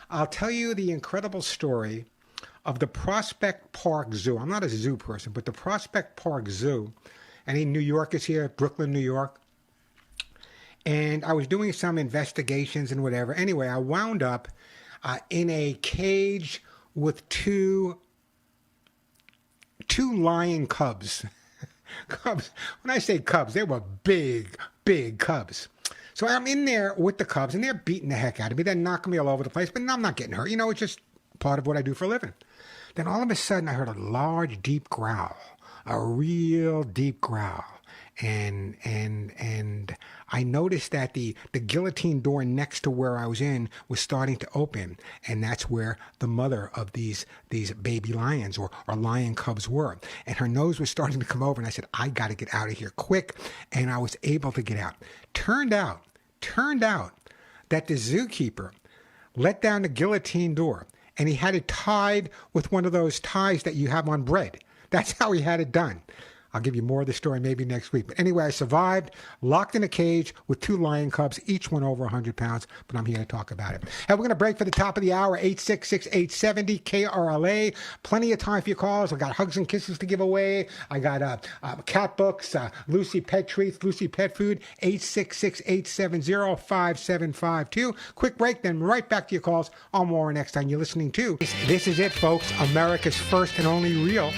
I'll tell you the incredible story of the Prospect Park Zoo. I'm not a zoo person, but the Prospect Park Zoo. Any New Yorkers here, Brooklyn, New York? And I was doing some investigations and whatever. Anyway, I wound up in a cage with two lion cubs. Cubs. When I say cubs, they were big, big cubs. So I'm in there with the cubs, and they're beating the heck out of me. They're knocking me all over the place, but I'm not getting hurt. You know, it's just part of what I do for a living. Then all of a sudden, I heard a large, deep growl. A real deep growl, and I noticed that the guillotine door next to where I was in was starting to open, and that's where the mother of these baby lions or lion cubs were, and her nose was starting to come over, and I said, I got to get out of here quick, and I was able to get out. Turned out that the zookeeper let down the guillotine door, and he had it tied with one of those ties that you have on bread. That's how he had it done. I'll give you more of the story maybe next week. But anyway, I survived, locked in a cage with 2 lion cubs, each one over 100 pounds, but I'm here to talk about it. And we're going to break for the top of the hour, 866-870-KRLA. Plenty of time for your calls. I got hugs and kisses to give away. I got cat books, Lucy Pet Treats, Lucy Pet Food, 866-870-5752. Quick break, then right back to your calls. I'm Warren Eckstein. You're listening to This Is It, folks, America's first and only real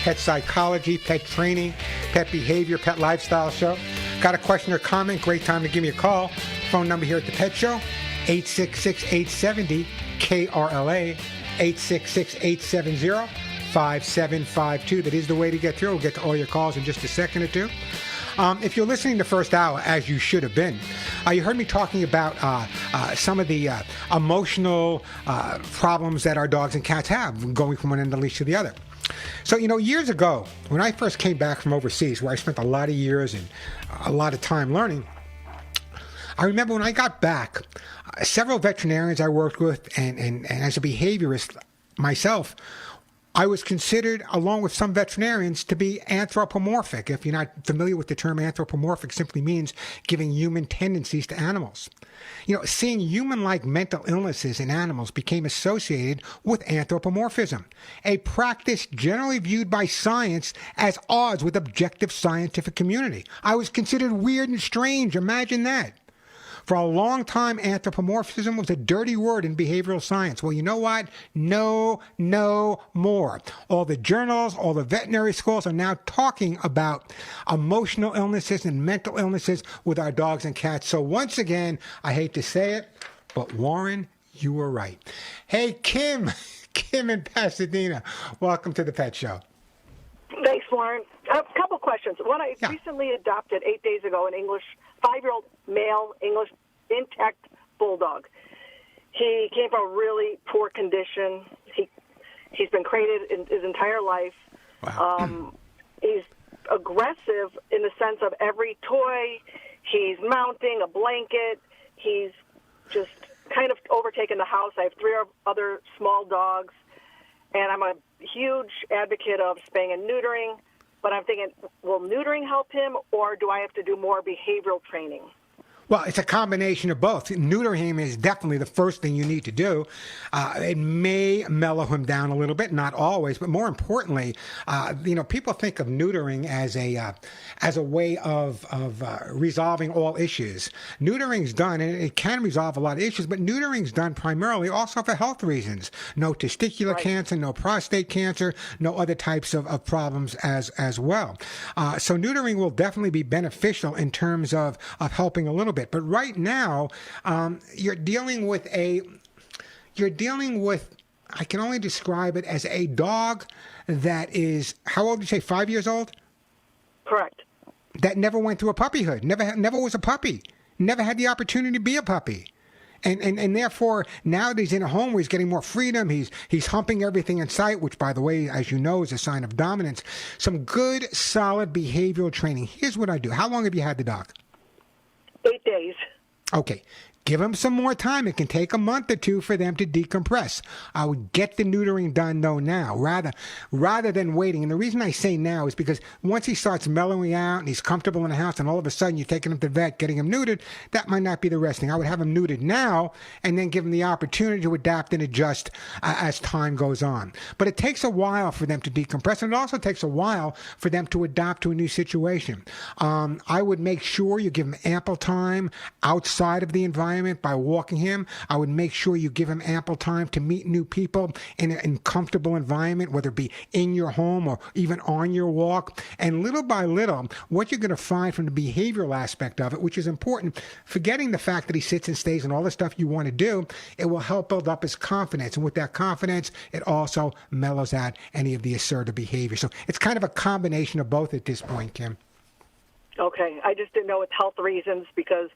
pet psychology, pet training, pet behavior, pet lifestyle show. Got a question or comment? Great time to give me a call. Phone number here at the Pet Show, 866-870-KRLA, 866-870-5752. That is the way to get through. We'll get to all your calls in just a second or two. If you're listening the first hour, as you should have been, you heard me talking about some of the emotional problems that our dogs and cats have going from one end of the leash to the other. So, years ago, when I first came back from overseas, where I spent a lot of years and a lot of time learning, I remember when I got back, several veterinarians I worked with, and as a behaviorist myself, I was considered, along with some veterinarians, to be anthropomorphic. If you're not familiar with the term anthropomorphic, simply means giving human tendencies to animals. Seeing human-like mental illnesses in animals became associated with anthropomorphism, a practice generally viewed by science as odds with objective scientific community. I was considered weird and strange. Imagine that. For a long time, anthropomorphism was a dirty word in behavioral science. Well, you know what? No more. All the journals, all the veterinary schools are now talking about emotional illnesses and mental illnesses with our dogs and cats. So once again, I hate to say it, but Warren, you were right. Hey, Kim in Pasadena, welcome to the Pet Show. Thanks, Warren. A couple questions. One, I recently adopted 8 days ago an 5-year-old male English intact bulldog. He came from a really poor condition. He's been crated in his entire life. Wow. He's aggressive in the sense of every toy. He's mounting a blanket. He's just kind of overtaken the house. I have 3 other small dogs, and I'm a huge advocate of spaying and neutering. But I'm thinking, will neutering help him, or do I have to do more behavioral training? Well, it's a combination of both. Neutering him is definitely the first thing you need to do. It may mellow him down a little bit, not always, but more importantly, people think of neutering as a way of resolving all issues. Neutering's done, and it can resolve a lot of issues, but neutering's done primarily also for health reasons. No testicular cancer, no prostate cancer, no other types of problems as well. So neutering will definitely be beneficial in terms of helping a little bit. But right now, you're dealing with, I can only describe it as a dog that is, how old did you say, 5 years old? Correct. That never went through a puppyhood, never was a puppy, never had the opportunity to be a puppy. And therefore, now that he's in a home where he's getting more freedom, he's humping everything in sight, which, by the way, as you know, is a sign of dominance. Some good, solid behavioral training. Here's what I do. How long have you had the dog? 8 days. Okay. Give them some more time. It can take a month or two for them to decompress. I would get the neutering done, though, now, rather than waiting. And the reason I say now is because once he starts mellowing out and he's comfortable in the house and all of a sudden you're taking him to the vet, getting him neutered, that might not be the best thing. I would have him neutered now and then give him the opportunity to adapt and adjust as time goes on. But it takes a while for them to decompress, and it also takes a while for them to adapt to a new situation. I would make sure you give him ample time outside of the environment by walking him. I would make sure you give him ample time to meet new people in a comfortable environment, whether it be in your home or even on your walk. And little by little, what you're going to find from the behavioral aspect of it, which is important, forgetting the fact that he sits and stays and all the stuff you want to do, it will help build up his confidence. And with that confidence, it also mellows out any of the assertive behavior. So it's kind of a combination of both at this point, Kim. Okay. I just didn't know it's health reasons because,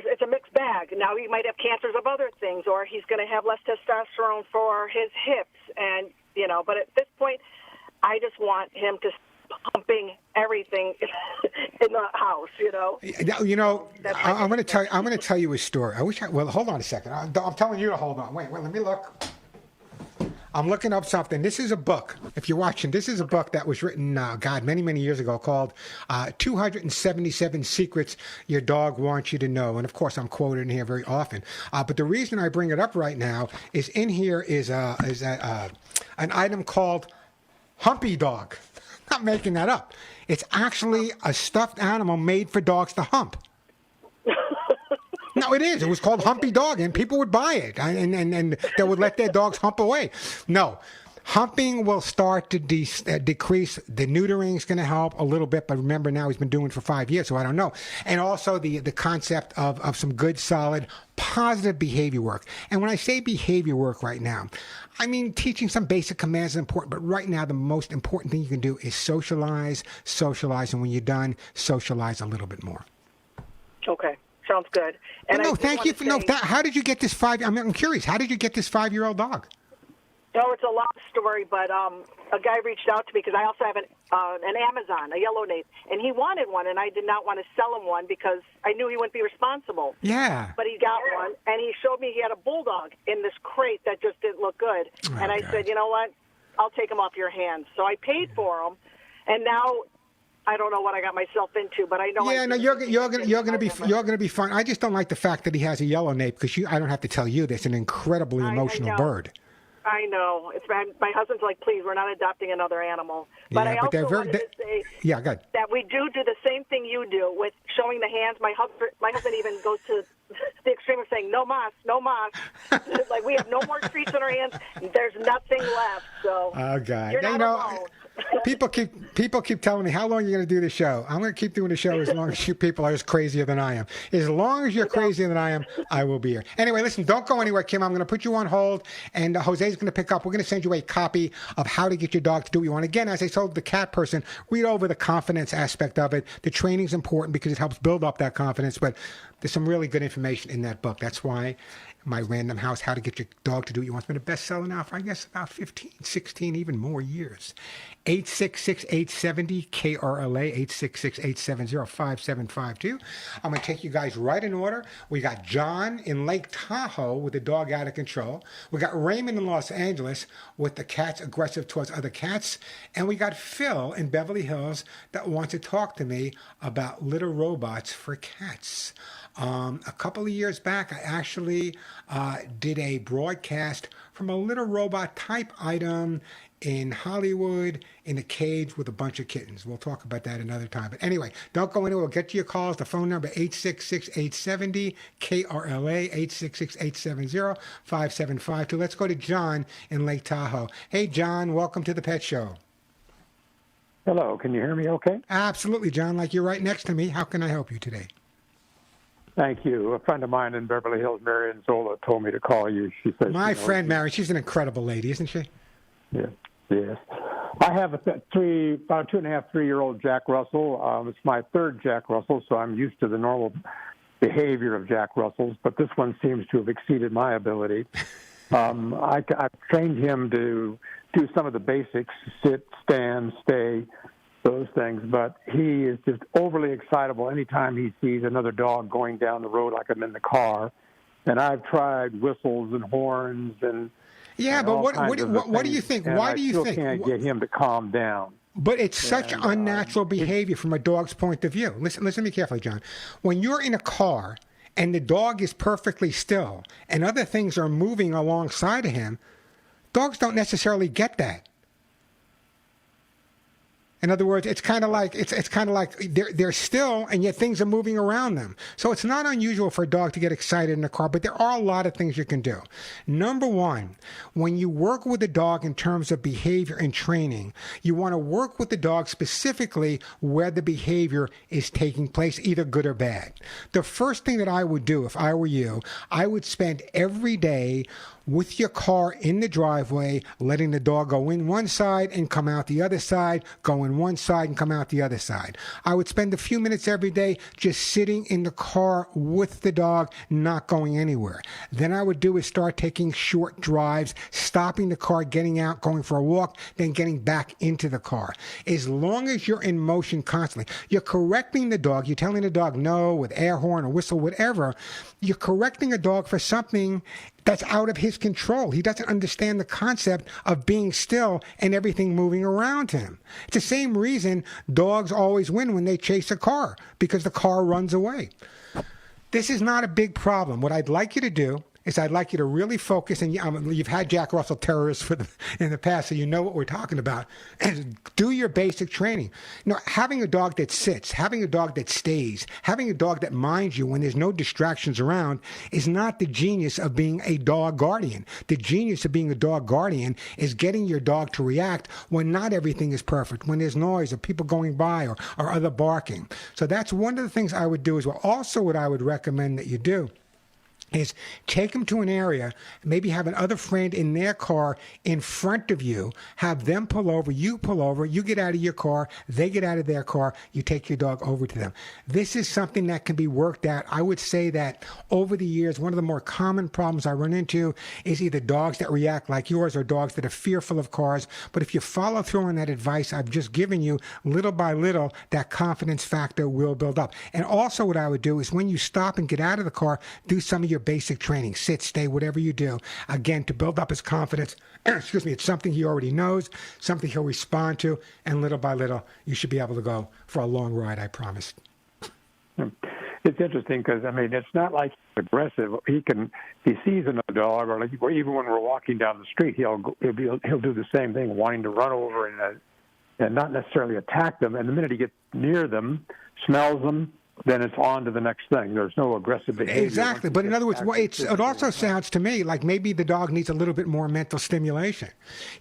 it's a mixed bag. Now he might have cancers of other things, or he's going to have less testosterone for his hips, and But at this point, I just want him to pumping everything in the house. I'm going to tell you a story. Well, hold on a second. I'm telling you to hold on. Wait. Let me look. I'm looking up something. This is a book. If you're watching, this is a book that was written, many, many years ago called 277 Secrets Your Dog Wants You to Know. And, of course, I'm quoted in here very often. But the reason I bring it up right now is in here is an item called Humpy Dog. I'm not making that up. It's actually a stuffed animal made for dogs to hump. No, it is. It was called Humpy Dog, and people would buy it, and they would let their dogs hump away. No, humping will start to decrease. The neutering is going to help a little bit, but remember now he's been doing it for 5 years, so I don't know. And also the concept of some good, solid, positive behavior work. And when I say behavior work right now, I mean teaching some basic commands is important, but right now the most important thing you can do is socialize, and when you're done, socialize a little bit more. Okay. Sounds good. And thank you. How did you get this I'm curious. How did you get this 5-year-old dog? No, it's a long story, but a guy reached out to me because I also have an Amazon, a yellow nape, and he wanted one, and I did not want to sell him one because I knew he wouldn't be responsible. Yeah. But he got one, and he showed me he had a bulldog in this crate that just didn't look good. Oh, and I said, you know what? I'll take him off your hands. So I paid for him, and now I don't know what I got myself into, but I know. Yeah, you're going to be fine. I just don't like the fact that he has a yellow nape because I don't have to tell you this. An incredibly emotional bird. I know. My husband's like, please, we're not adopting another animal. But I also wanted to say that we do the same thing you do with showing the hands. My husband even goes to the extreme of saying, no mas. Like, we have no more treats in our hands. There's nothing left. So you're not alone. People keep telling me, how long are you going to do the show? I'm going to keep doing the show as long as you people are as crazier than I am. As long as you're crazier than I am, I will be here. Anyway, listen, don't go anywhere, Kim. I'm going to put you on hold, and Jose's going to pick up. We're going to send you a copy of How to Get Your Dog to Do What You Want. Again, as I told the cat person, read over the confidence aspect of it. The training's important because it helps build up that confidence, but there's some really good information in that book. That's why My Random House, How to Get Your Dog to Do What You Want. It's been a bestseller now for, I guess, about 15, 16, even more years. 866-870-KRLA, 866-870-5752. I'm going to take you guys right in order. We got John in Lake Tahoe with the dog out of control. We got Raymond in Los Angeles with the cats aggressive towards other cats. And we got Phil in Beverly Hills that wants to talk to me about little robots for cats. A couple of years back, I actually did a broadcast from a little robot type item in Hollywood in a cage with a bunch of kittens. We'll talk about that another time. But anyway, don't go anywhere. We'll get to your calls. The phone number, 866-870-KRLA, 866-870-5752. Let's go to John in Lake Tahoe. Hey, John, welcome to the Pet Show. Hello, can you hear me okay? Absolutely, John, like you're right next to me. How can I help you today? Thank you. A friend of mine in Beverly Hills, Marion Zola, told me to call you. She says, my friend Marion, she's an incredible lady, isn't she? Yeah. Yes. I have about a 2.5, 3-year-old Jack Russell. It's my third Jack Russell, so I'm used to the normal behavior of Jack Russells, but this one seems to have exceeded my ability. I've trained him to do some of the basics, sit, stand, stay, those things, but he is just overly excitable anytime he sees another dog going down the road like I'm in the car. And I've tried whistles and horns and but what do you think? Why do you think? I still can't get him to calm down. But it's such unnatural behavior from a dog's point of view. Listen to me carefully, John. When you're in a car and the dog is perfectly still and other things are moving alongside of him, dogs don't necessarily get that. In other words, it's kind of like they're still, and yet things are moving around them. So it's not unusual for a dog to get excited in a car, but there are a lot of things you can do. Number one, when you work with a dog in terms of behavior and training, you want to work with the dog specifically where the behavior is taking place, either good or bad. The first thing that I would do if I were you, I would spend every day with your car in the driveway, letting the dog go in one side and come out the other side, go in one side and come out the other side. I would spend a few minutes every day just sitting in the car with the dog, not going anywhere. Then I would do is start taking short drives, stopping the car, getting out, going for a walk, then getting back into the car. As long as you're in motion constantly, you're correcting the dog, you're telling the dog no with air horn or whistle, whatever, you're correcting a dog for something that's out of his control. He doesn't understand the concept of being still and everything moving around him. It's the same reason dogs always win when they chase a car, because the car runs away. This is not a big problem. What I'd like you to do is I'd like you to really focus, and you've had Jack Russell Terriers in the past, so you know what we're talking about. And do your basic training. You know, having a dog that sits, having a dog that stays, having a dog that minds you when there's no distractions around is not the genius of being a dog guardian. The genius of being a dog guardian is getting your dog to react when not everything is perfect, when there's noise or people going by or other barking. So that's one of the things I would do as well. Also, what I would recommend that you do is take them to an area, maybe have another friend in their car in front of you, have them pull over, you get out of your car, they get out of their car, you take your dog over to them. This is something that can be worked out. I would say that over the years, one of the more common problems I run into is either dogs that react like yours or dogs that are fearful of cars. But if you follow through on that advice I've just given you, little by little, that confidence factor will build up. And also what I would do is when you stop and get out of the car, do some of your basic training, sit, stay, whatever you do, again, to build up his confidence. Excuse me, it's something he already knows, something he'll respond to, and little by little, you should be able to go for a long ride, I promise. It's interesting because, I mean, it's not like he's aggressive. He sees another dog, or even when we're walking down the street, he'll do the same thing, wanting to run over and not necessarily attack them. And the minute he gets near them, smells them, then it's on to the next thing. There's no aggressive behavior. Exactly. But in other words, it also sounds to me like maybe the dog needs a little bit more mental stimulation.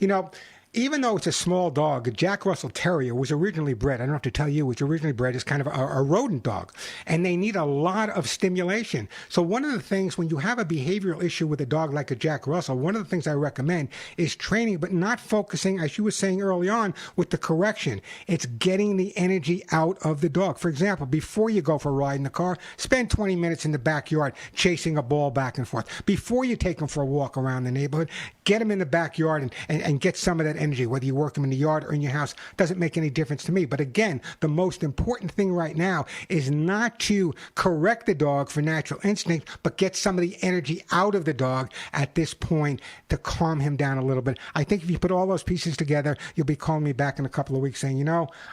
You know, even though it's a small dog, a Jack Russell Terrier was originally bred, I don't have to tell you, was originally bred as kind of a rodent dog. And they need a lot of stimulation. So one of the things, when you have a behavioral issue with a dog like a Jack Russell, one of the things I recommend is training, but not focusing, as you were saying early on, with the correction. It's getting the energy out of the dog. For example, before you go for a ride in the car, spend 20 minutes in the backyard chasing a ball back and forth. Before you take them for a walk around the neighborhood, get them in the backyard and get some of that energy. Whether you work them in the yard or in your house, doesn't make any difference to me. But again, the most important thing right now is not to correct the dog for natural instinct, but get some of the energy out of the dog at this point to calm him down a little bit. I think if you put all those pieces together, you'll be calling me back in a couple of weeks saying,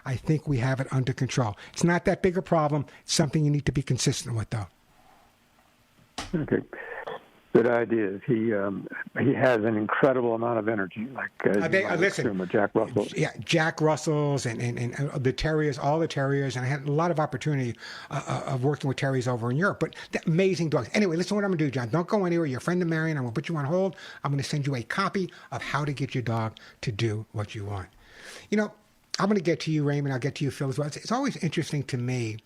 I think we have it under control. It's not that big a problem. It's something you need to be consistent with, though. Okay. Good ideas. He has an incredible amount of energy, listen, with Jack Russell. Yeah, Jack Russells and the terriers, all the terriers, and I had a lot of opportunity of working with terriers over in Europe. But amazing dogs. Anyway, listen to what I'm going to do, John. Don't go anywhere. You're a friend of Marion. I'm going to put you on hold. I'm going to send you a copy of how to get your dog to do what you want. I'm going to get to you, Raymond. I'll get to you, Phil, as well. It's always interesting to me,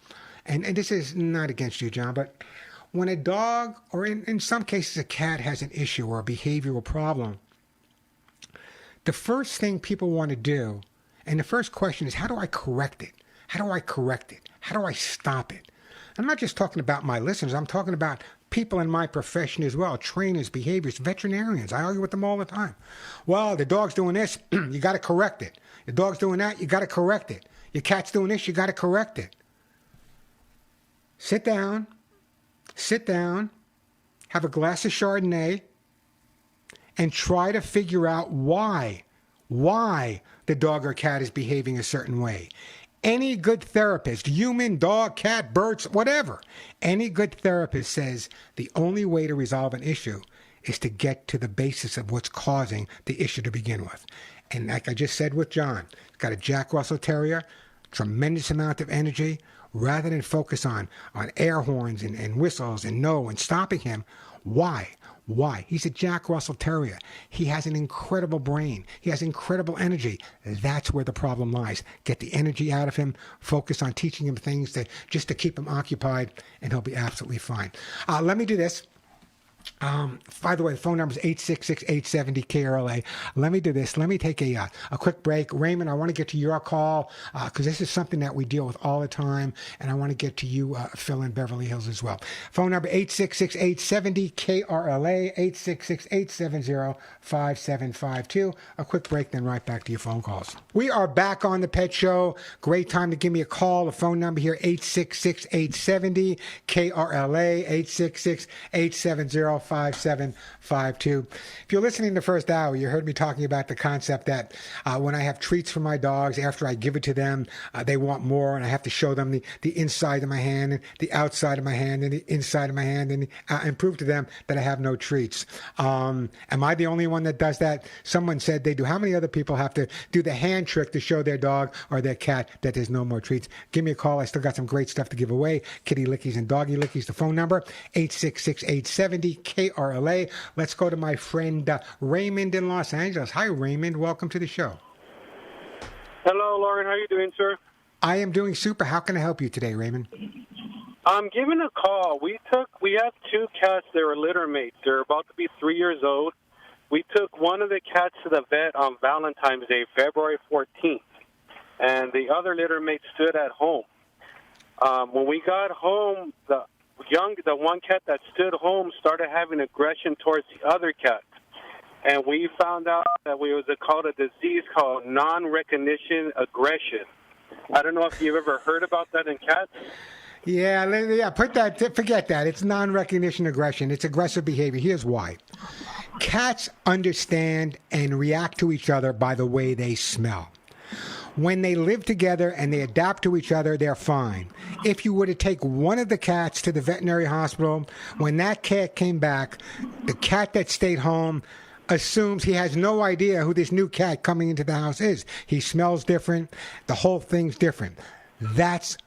and this is not against you, John, but when a dog, or in some cases a cat, has an issue or a behavioral problem, the first thing people want to do, and the first question is, how do I correct it? How do I correct it? How do I stop it? I'm not just talking about my listeners. I'm talking about people in my profession as well, trainers, behaviorists, veterinarians. I argue with them all the time. Well, the dog's doing this, you got to correct it. The dog's doing that, you got to correct it. Your cat's doing this, you got to correct it. Sit down, have a glass of Chardonnay, and try to figure out why the dog or cat is behaving a certain way. Any good therapist, human, dog, cat, birds, whatever, any good therapist says the only way to resolve an issue is to get to the basis of what's causing the issue to begin with. And like I just said with John, got a Jack Russell Terrier, tremendous amount of energy. Rather than focus on air horns and whistles and no and stopping him, why? He's a Jack Russell Terrier. He has an incredible brain. He has incredible energy. That's where the problem lies. Get the energy out of him. Focus on teaching him things just to keep him occupied, and he'll be absolutely fine. Let me do this. By the way, the phone number is 866-870-KRLA. Let me do this. Let me take a quick break. Raymond, I want to get to your call because this is something that we deal with all the time, and I want to get to you, Phil, in Beverly Hills as well. Phone number 866-870-KRLA, 866-870-5752. A quick break, then right back to your phone calls. We are back on The Pet Show. Great time to give me a call. The phone number here, 866-870-KRLA, 866-870-5752. If you're listening to the first hour, you heard me talking about the concept that when I have treats for my dogs, after I give it to them, they want more, and I have to show them the inside of my hand, and the outside of my hand, and the inside of my hand, and prove to them that I have no treats. Am I the only one that does that? Someone said they do. How many other people have to do the hand trick to show their dog or their cat that there's no more treats? Give me a call. I still got some great stuff to give away. Kitty lickies and doggy lickies. The phone number, 866-870-KRLA. Let's go to my friend Raymond in Los Angeles. Hi, Raymond. Welcome to the show. Hello, Lauren. How are you doing, sir? I am doing super. How can I help you today, Raymond? I'm giving a call. We have two cats. They were litter mates. They're about to be 3 years old. We took one of the cats to the vet on Valentine's Day, February 14th, and the other litter mate stood at home. When we got home, the one cat that stood home started having aggression towards the other cat. And we found out that it was called a disease called non-recognition aggression. I don't know if you've ever heard about that in cats. Yeah, forget that. It's non-recognition aggression. It's aggressive behavior. Here's why. Cats understand and react to each other by the way they smell. When they live together and they adapt to each other, they're fine. If you were to take one of the cats to the veterinary hospital, when that cat came back, the cat that stayed home assumes he has no idea who this new cat coming into the house is. He smells different. The whole thing's different. That's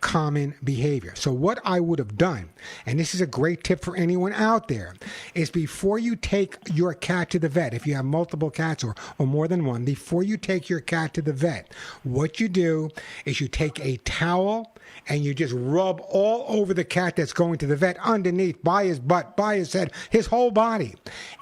common behavior. So what I would have done, and this is a great tip for anyone out there, is before you take your cat to the vet, if you have multiple cats or more than one, before you take your cat to the vet, what you do is you take a towel and you just rub all over the cat that's going to the vet, underneath, by his butt, by his head, his whole body.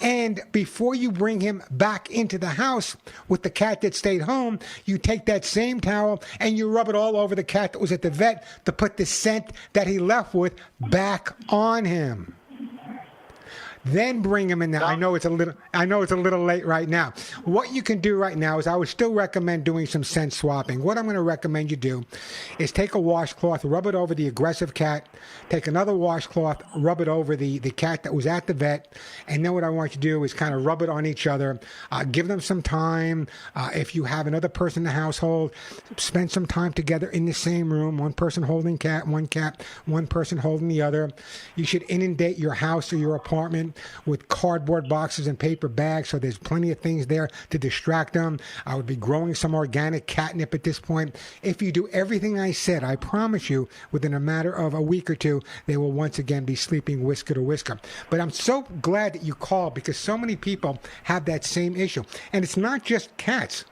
And before you bring him back into the house with the cat that stayed home, you take that same towel and you rub it all over the cat that was at the vet to put the scent that he left with back on him. Then bring him in there. I know it's a little late right now. What you can do right now is I would still recommend doing some scent swapping. What I'm going to recommend you do is take a washcloth, rub it over the aggressive cat, take another washcloth, rub it over the cat that was at the vet, and then what I want you to do is kind of rub it on each other. Give them some time. If you have another person in the household, spend some time together in the same room, one person holding one person holding the other. You should inundate your house or your apartment with cardboard boxes and paper bags, so there's plenty of things there to distract them. I would be growing some organic catnip at this point. If you do everything I said, I promise you, within a matter of a week or two, they will once again be sleeping whisker to whisker. But I'm so glad that you called, because so many people have that same issue. And it's not just cats.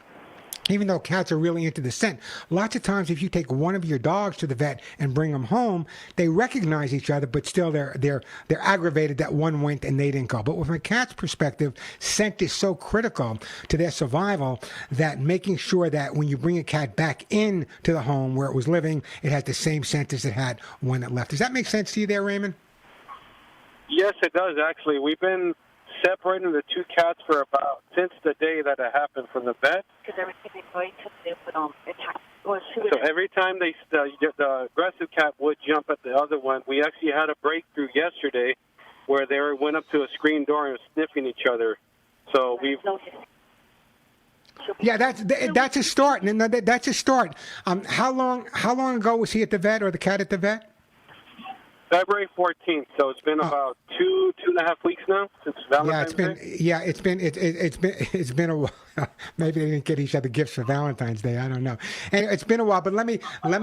Even though cats are really into the scent, lots of times if you take one of your dogs to the vet and bring them home, they recognize each other, but still they're aggravated that one went and they didn't go. But from a cat's perspective, scent is so critical to their survival that making sure that when you bring a cat back in to the home where it was living, it has the same scent as it had when it left. Does that make sense to you there, Raymond? Yes, it does, actually. We've been separating the two cats for about since the day that it happened from the vet. So every time the aggressive cat would jump at the other one, we actually had a breakthrough yesterday where they went up to a screen door and were sniffing each other. So we've... Yeah, that's a start. That's a start. How long ago was he at the vet, or the cat at the vet? February 14th, so it's been about 2.5 weeks now since Valentine's Day. It's been a while. Maybe they didn't get each other gifts for Valentine's Day. I don't know. And it's been a while, but let me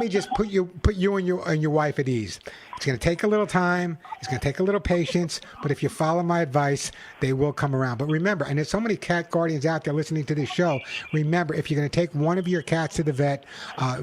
just put you and your wife at ease. It's going to take a little time. It's going to take a little patience. But if you follow my advice, they will come around. But remember, and there's so many cat guardians out there listening to this show. Remember, if you're going to take one of your cats to the vet,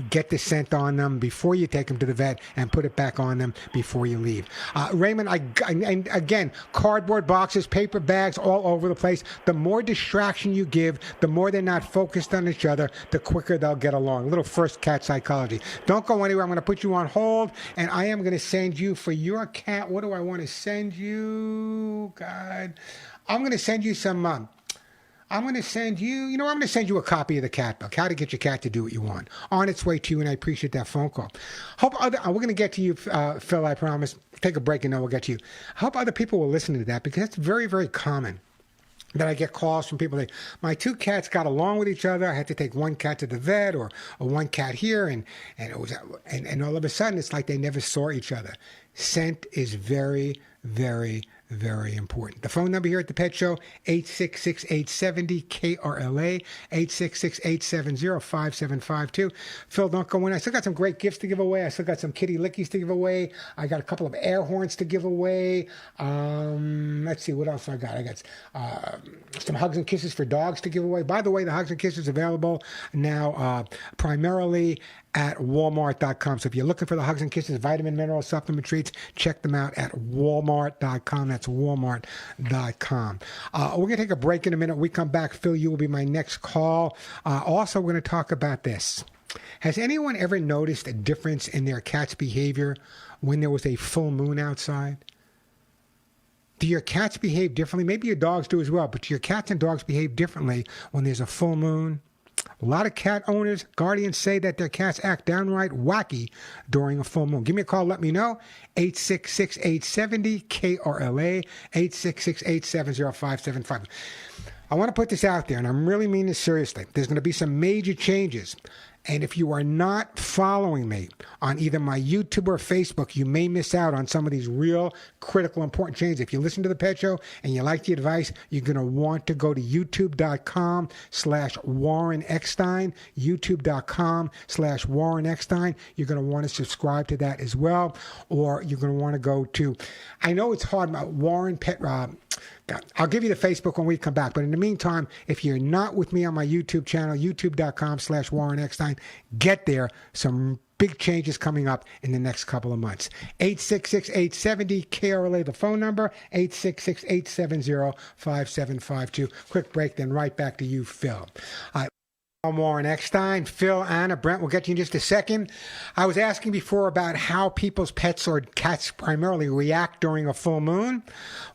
get the scent on them before you take them to the vet, and put it back on them before you leave. Raymond, and again, cardboard boxes, paper bags all over the place. The more distraction you give, the more they're not focused on each other, the quicker they'll get along. A little first cat psychology. Don't go anywhere. I'm going to put you on hold, and I am going to send you for your cat. What do I want to send you? God. I'm going to send you some... I'm going to send you a copy of the cat book, How to Get Your Cat to Do What You Want. On its way to you, and I appreciate that phone call. We're going to get to you, Phil, I promise. Take a break and then we'll get to you. I hope other people will listen to that, because that's very, very common. That I get calls from people that my two cats got along with each other. I had to take one cat to the vet or one cat here, and all of a sudden it's like they never saw each other. Scent is very, very, very important. The phone number here at the Pet Show, 866-870-KRLA, 866-870-5752. Phil, don't go in. I still got some great gifts to give away. I still got some kitty lickies to give away. I got a couple of air horns to give away. Let's see, what else I got? I got some hugs and kisses for dogs to give away. By the way, the hugs and kisses available now primarily at Walmart.com. So if you're looking for the hugs and kisses, vitamin, mineral, supplement treats, check them out at Walmart.com. That's Walmart.com. We're going to take a break in a minute. When we come back, Phil, you will be my next call. Also, we're going to talk about this. Has anyone ever noticed a difference in their cat's behavior when there was a full moon outside? Do your cats behave differently? Maybe your dogs do as well, but do your cats and dogs behave differently when there's a full moon? A lot of cat owners, guardians say that their cats act downright wacky during a full moon. Give me a call. Let me know. 866-870-KRLA, 866-870-5755. I want to put this out there, and I'm really meaning this seriously. There's going to be some major changes And if you are not following me on either my YouTube or Facebook, you may miss out on some of these real critical, important changes. If you listen to the Pet Show and you like the advice, you're going to want to go to youtube.com/Warren Eckstein, youtube.com/Warren Eckstein. You're going to want to subscribe to that as well. Or you're going to want to go to, I know it's hard, Warren Pet, I'll give you the Facebook when we come back. But in the meantime, if you're not with me on my YouTube channel, youtube.com/Warren Eckstein, get there. Some big changes coming up in the next couple of months. 866-870-KRLA, the phone number, 866-870-5752. Quick break, then right back to you, Phil. I'm Warren Eckstein. Phil, Anna, Brent, we'll get to you in just a second. I was asking before about how people's pets or cats primarily react during a full moon.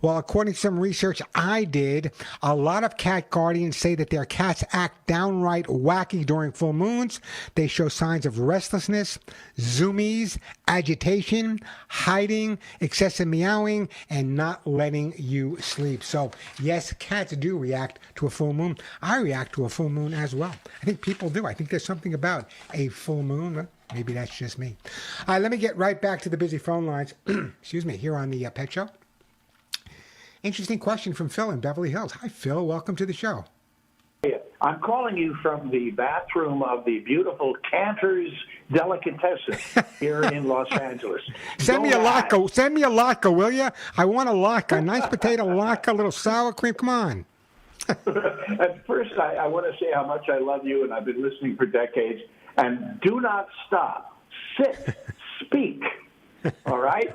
Well, according to some research I did, a lot of cat guardians say that their cats act downright wacky during full moons. They show signs of restlessness, zoomies, agitation, hiding, excessive meowing, and not letting you sleep. So, yes, cats do react to a full moon. I react to a full moon as well. I think people do. I think there's something about a full moon. Maybe that's just me. All right, let me get right back to the busy phone lines. Excuse me, here on the Pet Show. Interesting question from Phil in Beverly Hills. Hi, Phil. Welcome to the show. I'm calling you from the bathroom of the beautiful Cantor's Delicatessen here in Los Angeles. Send me a latke, will you? I want a latke, a nice potato latke, a little sour cream. Come on. At first, I want to say how much I love you, and I've been listening for decades. And do not stop. Sit. Speak. All right?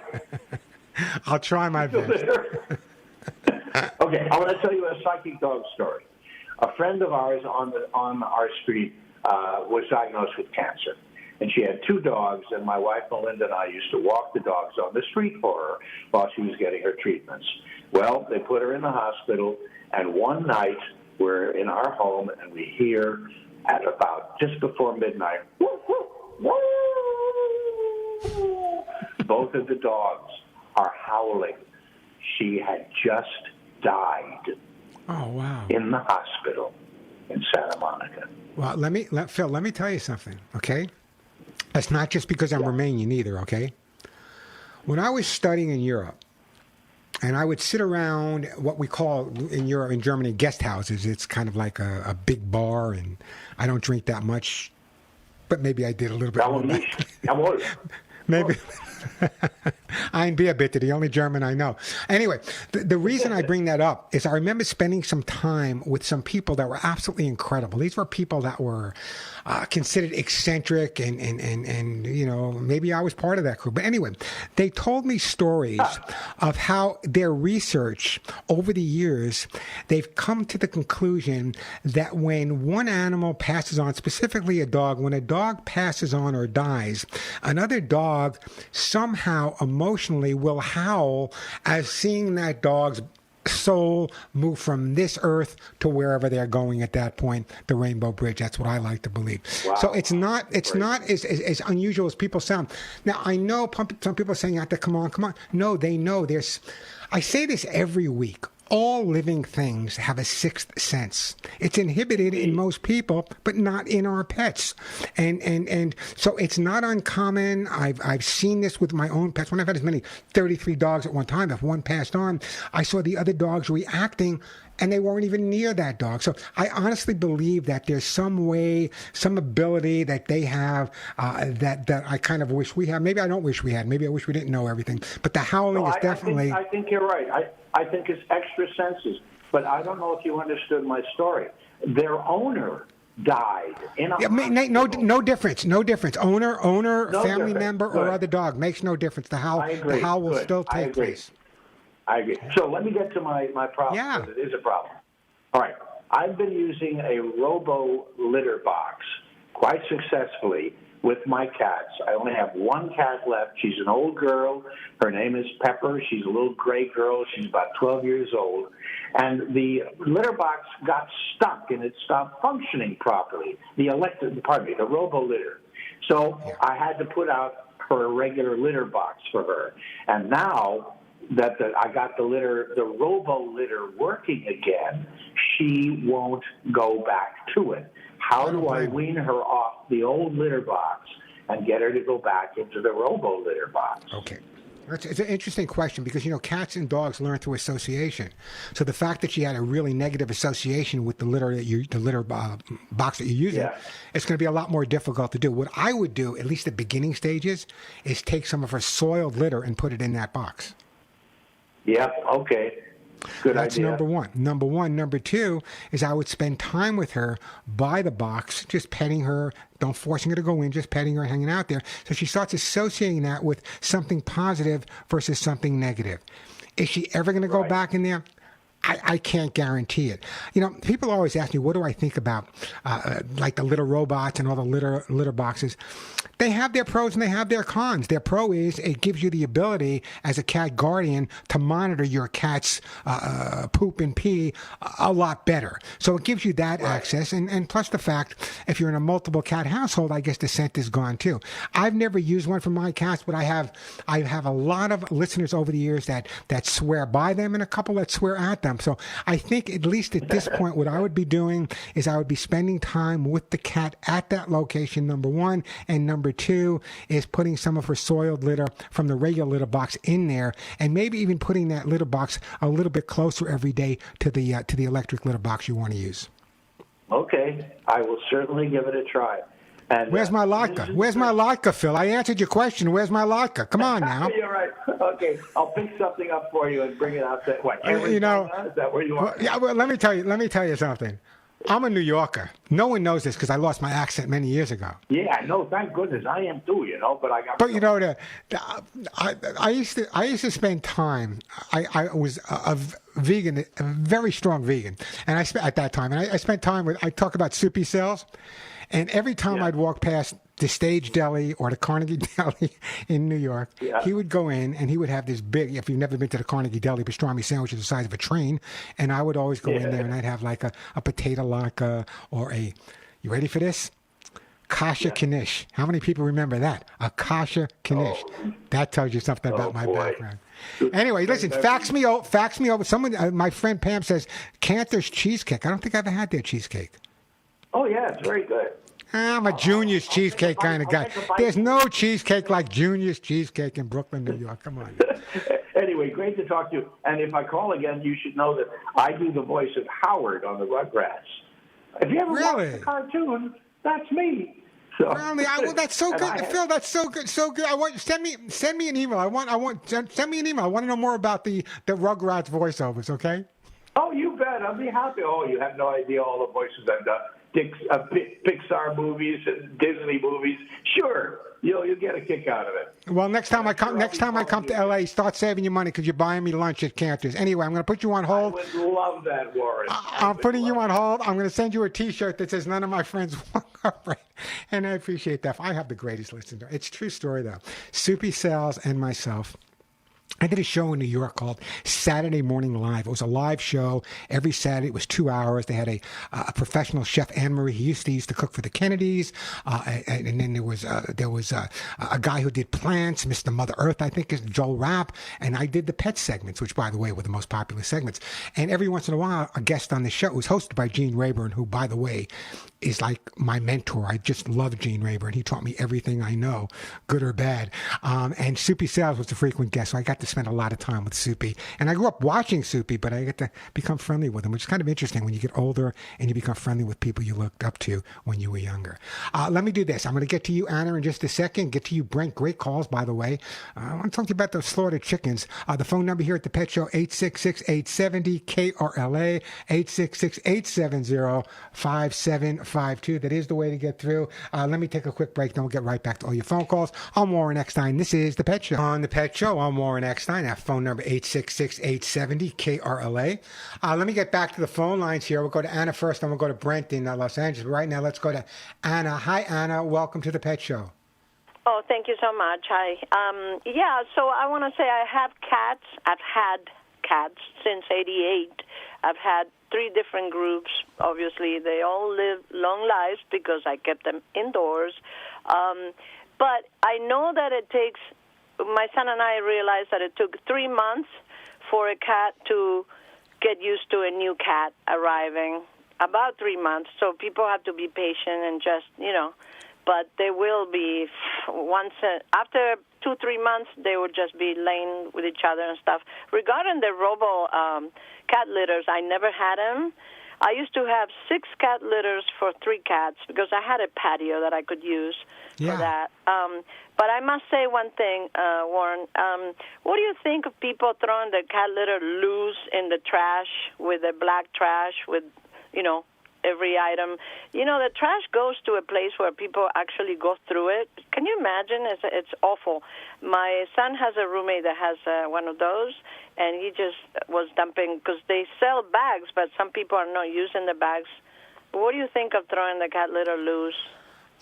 I'll try my best. Okay, I want to tell you a psychic dog story. A friend of ours on our street was diagnosed with cancer. And she had 2 dogs, and my wife, Melinda, and I used to walk the dogs on the street for her while she was getting her treatments. Well, they put her in the hospital, and one night we're in our home, and we hear at about just before midnight, woo, woo, woo. Both of the dogs are howling. She had just died. Oh, wow. In the hospital in Santa Monica. Well, Phil, let me tell you something, okay? That's not just because I'm Romanian either, okay? When I was studying in Europe, and I would sit around what we call in Europe, in Germany, guest houses. It's kind of like a big bar, and I don't drink that much, but maybe I did a little bit more. Maybe. Ein Bier bitte, the only German I know. Anyway, the reason I bring that up is I remember spending some time with some people that were absolutely incredible. These were people that were considered eccentric and you know, maybe I was part of that group. But anyway, they told me stories of how their research over the years, they've come to the conclusion that when one animal passes on, specifically a dog, when a dog passes on or dies, another dog somehow emotionally will howl as seeing that dog's soul move from this earth to wherever they're going at that point, the Rainbow Bridge. That's what I like to believe. Wow. So it's not as unusual as people sound. Now, I know some people are saying, come on. No, they know. I say this every week. All living things have a sixth sense. It's inhibited in most people, but not in our pets. And so it's not uncommon. I've seen this with my own pets. When I've had as many 33 dogs at one time, if one passed on, I saw the other dogs reacting, and they weren't even near that dog. So I honestly believe that there's some way, some ability that they have that I kind of wish we had. Maybe I don't wish we had. Maybe I wish we didn't know everything. But the howling is definitely... I think you're right. I think it's extra senses. But I don't know if you understood my story. Their owner died in a hospital. No difference. Owner, family member, or other dog. Makes no difference. The howl will still take place. I agree. So let me get to my problem. Yeah. It is a problem. All right. I've been using a robo litter box quite successfully with my cats. I only have one cat left. She's an old girl. Her name is Pepper. She's a little gray girl. She's about 12 years old. And the litter box got stuck and it stopped functioning properly. The robo litter. So I had to put out her regular litter box for her. And now that I got the robo litter working again, she won't go back to it. How do I wean her off the old litter box and get her to go back into the robo litter box? Okay. It's an interesting question because, cats and dogs learn through association. So the fact that she had a really negative association with the litter box that you're using, it's going to be a lot more difficult to do. What I would do, at least at beginning stages, is take some of her soiled litter and put it in that box. Yep. Okay. Good That's idea. number one. Number two is I would spend time with her by the box, just petting her, don't forcing her to go in, just petting her, hanging out there. So she starts associating that with something positive versus something negative. Is she ever going to go back in there? I can't guarantee it. People always ask me, what do I think about like the litter robots and all the litter boxes? They have their pros and they have their cons. Their pro is it gives you the ability as a cat guardian to monitor your cat's poop and pee a lot better. So it gives you that access. And plus the fact, if you're in a multiple cat household, I guess the scent is gone too. I've never used one for my cats, but I have a lot of listeners over the years that swear by them and a couple that swear at them. So I think at least at this point, what I would be doing is I would be spending time with the cat at that location, number one, and number two is putting some of her soiled litter from the regular litter box in there, and maybe even putting that litter box a little bit closer every day to the electric litter box you want to use. Okay, I will certainly give it a try. And where's my vodka? Where's my vodka, Phil? I answered your question. Where's my vodka? Come on now. You're right. Okay, I'll pick something up for you and bring it out. Is that where you are? Yeah. Well, let me tell you something. I'm a New Yorker. No one knows this because I lost my accent many years ago. Yeah, no, thank goodness I am too. But I got. But I used to spend time. I was a vegan, a very strong vegan, and I spent time with. I talk about soupy cells. And every time I'd walk past the Stage Deli or the Carnegie Deli in New York, he would go in and he would have this big, if you've never been to the Carnegie Deli, pastrami sandwich the size of a train. And I would always go in there and I'd have like a potato latke or you ready for this? Kasha Knish. How many people remember that? A Kasha Knish. That tells you something about my background. Anyway, listen, fax me over. Someone, my friend Pam says, Cantor's cheesecake. I don't think I've ever had their cheesecake. Oh, yeah, it's very good. I'm a Junior's cheesecake kind of guy. There's no cheesecake like Junior's cheesecake in Brooklyn, New York. Come on. Anyway, great to talk to you. And if I call again, you should know that I do the voice of Howard on the Rugrats. If you ever watched the cartoon, that's me. So, really? That's so good, Phil. That's so good, so good. I want send me an email. Send me an email. I want to know more about the Rugrats voiceovers. Okay? Oh, you bet. I'll be happy. Oh, you have no idea all the voices I've done. Pixar movies and Disney movies. Sure, you'll get a kick out of it. Well, next time I come to LA, start saving your money because you're buying me lunch at Cantor's. Anyway, I'm going to put you on hold. I would love that, Warren. I'm putting you on hold. I'm going to send you a T-shirt that says "None of my friends walk upright," and I appreciate that. I have the greatest listener. It's a true story though. Soupy Sal's and myself. I did a show in New York called Saturday Morning Live. It was a live show every Saturday. It was 2 hours. They had a professional chef, Anne-Marie. He used to cook for the Kennedys. And then there was a guy who did plants, Mr. Mother Earth, I think is Joel Rapp. And I did the pet segments, which, by the way, were the most popular segments. And every once in a while, a guest on the show was hosted by Gene Rayburn, who, by the way, is like my mentor. I just love Gene Rayburn. He taught me everything I know, good or bad. And Soupy Sales was a frequent guest, so I got to spend a lot of time with Soupy. And I grew up watching Soupy, but I get to become friendly with him, which is kind of interesting when you get older and you become friendly with people you looked up to when you were younger. Let me do this. I'm going to get to you, Anna, in just a second. Get to you, Brent. Great calls, by the way. I want to talk to you about those slaughtered chickens. The phone number here at the Pet Show, 866-870-KRLA, 866-870-5752. That is the way to get through. Let me take a quick break, then we'll get right back to all your phone calls. I'm Warren Eckstein. This is the Pet Show. On the Pet Show, I'm Warren Eckstein. Our phone number, 866-870-KRLA. Let me get back to the phone lines here. We'll go to Anna first, then we'll go to Brent in Los Angeles. But right now, let's go to Anna. Hi, Anna. Welcome to the Pet Show. Oh, thank you so much. Hi. So I want to say I have cats. I've had cats since '88. I've had 3 different groups. Obviously, they all live long lives because I kept them indoors. But I know that it takes, my son and I realized that it took 3 months for a cat to get used to a new cat arriving about 3 months. So people have to be patient and just, but they will be after 2-3 months, they will just be laying with each other and stuff. Regarding the robo cat litters, I never had them. I used to have 6 cat litters for 3 cats because I had a patio that I could use for that. But I must say one thing, Warren. What do you think of people throwing the cat litter loose in the trash with the black trash with, every item? The trash goes to a place where people actually go through it. Can you imagine? It's awful. My son has a roommate that has one of those, and he just was dumping because they sell bags, but some people are not using the bags. What do you think of throwing the cat litter loose?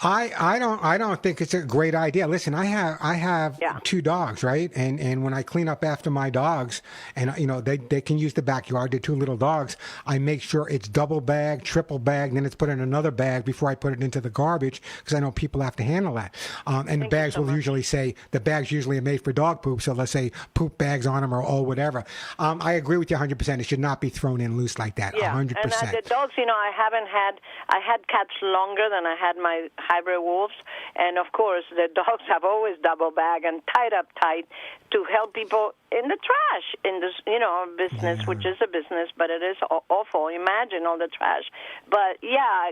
I don't think it's a great idea. Listen, I have 2 dogs, right? And when I clean up after my dogs, and they can use the backyard, they're 2 little dogs, I make sure it's double bag, triple bag, and then it's put in another bag before I put it into the garbage because I know people have to handle that. And the bags will usually say the bags usually are made for dog poop, so let's say poop bags on them or whatever. I agree with you 100%. It should not be thrown in loose like that. 100%. And the dogs, I had cats longer than I had my hybrid wolves, and of course the dogs have always double bag and tied up tight to help people in the trash in this business, which is a business, but it is awful. Imagine all the trash. But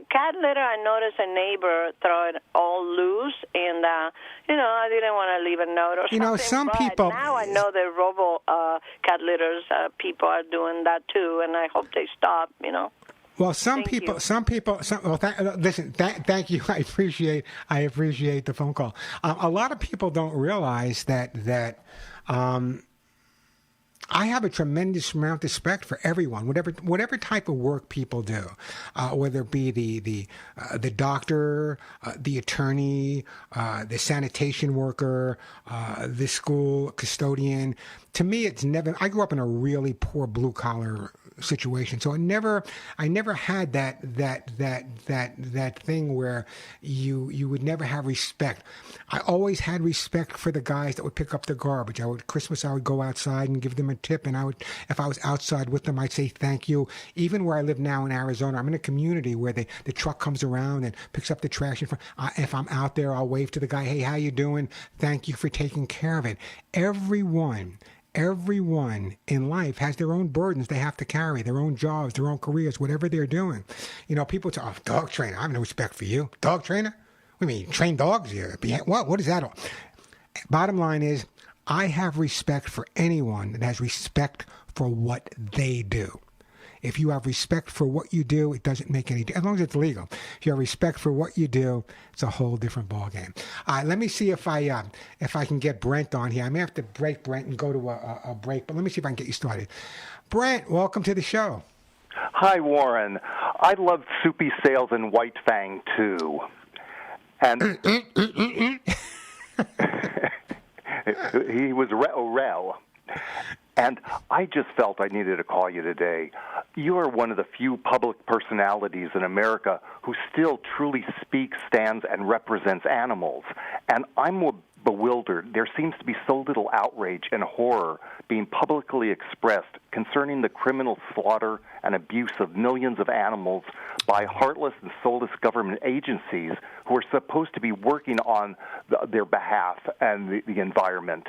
cat litter, I noticed a neighbor throw it all loose, and I didn't want to leave a note or something. Some people now I know the robo cat litters people are doing that too, and I hope they stop. Well, some people. Well, listen. Thank you. I appreciate the phone call. A lot of people don't realize that. I have a tremendous amount of respect for everyone, whatever type of work people do, whether it be the doctor, the attorney, the sanitation worker, the school custodian. To me, it's never. I grew up in a really poor blue collar situation, so I never had that thing where you would never have respect. I always had respect for the guys that would pick up the garbage. Christmas I would go outside and give them a tip, and if I was outside with them, I'd say thank you. Even where I live now in Arizona, I'm in a community where the truck comes around and picks up the trash in front. If I'm out there, I'll wave to the guy, hey, how you doing? Thank you for taking care of it. Everyone in life has their own burdens they have to carry, their own jobs, their own careers, whatever they're doing. People say, dog trainer, I have no respect for you. Dog trainer? What do you mean, train dogs here? What is that all? Bottom line is, I have respect for anyone that has respect for what they do. If you have respect for what you do, it doesn't make any difference, as long as it's legal. If you have respect for what you do, it's a whole different ballgame. Let me see if I can get Brent on here. I may have to break Brent and go to a break, but let me see if I can get you started. Brent, welcome to the show. Hi, Warren. I love Soupy Sales and White Fang, too. And he was Rel. And I just felt I needed to call you today. You are one of the few public personalities in America who still truly speaks, stands, and represents animals. And I'm bewildered. There seems to be so little outrage and horror being publicly expressed concerning the criminal slaughter and abuse of millions of animals by heartless and soulless government agencies who are supposed to be working on their behalf and the environment.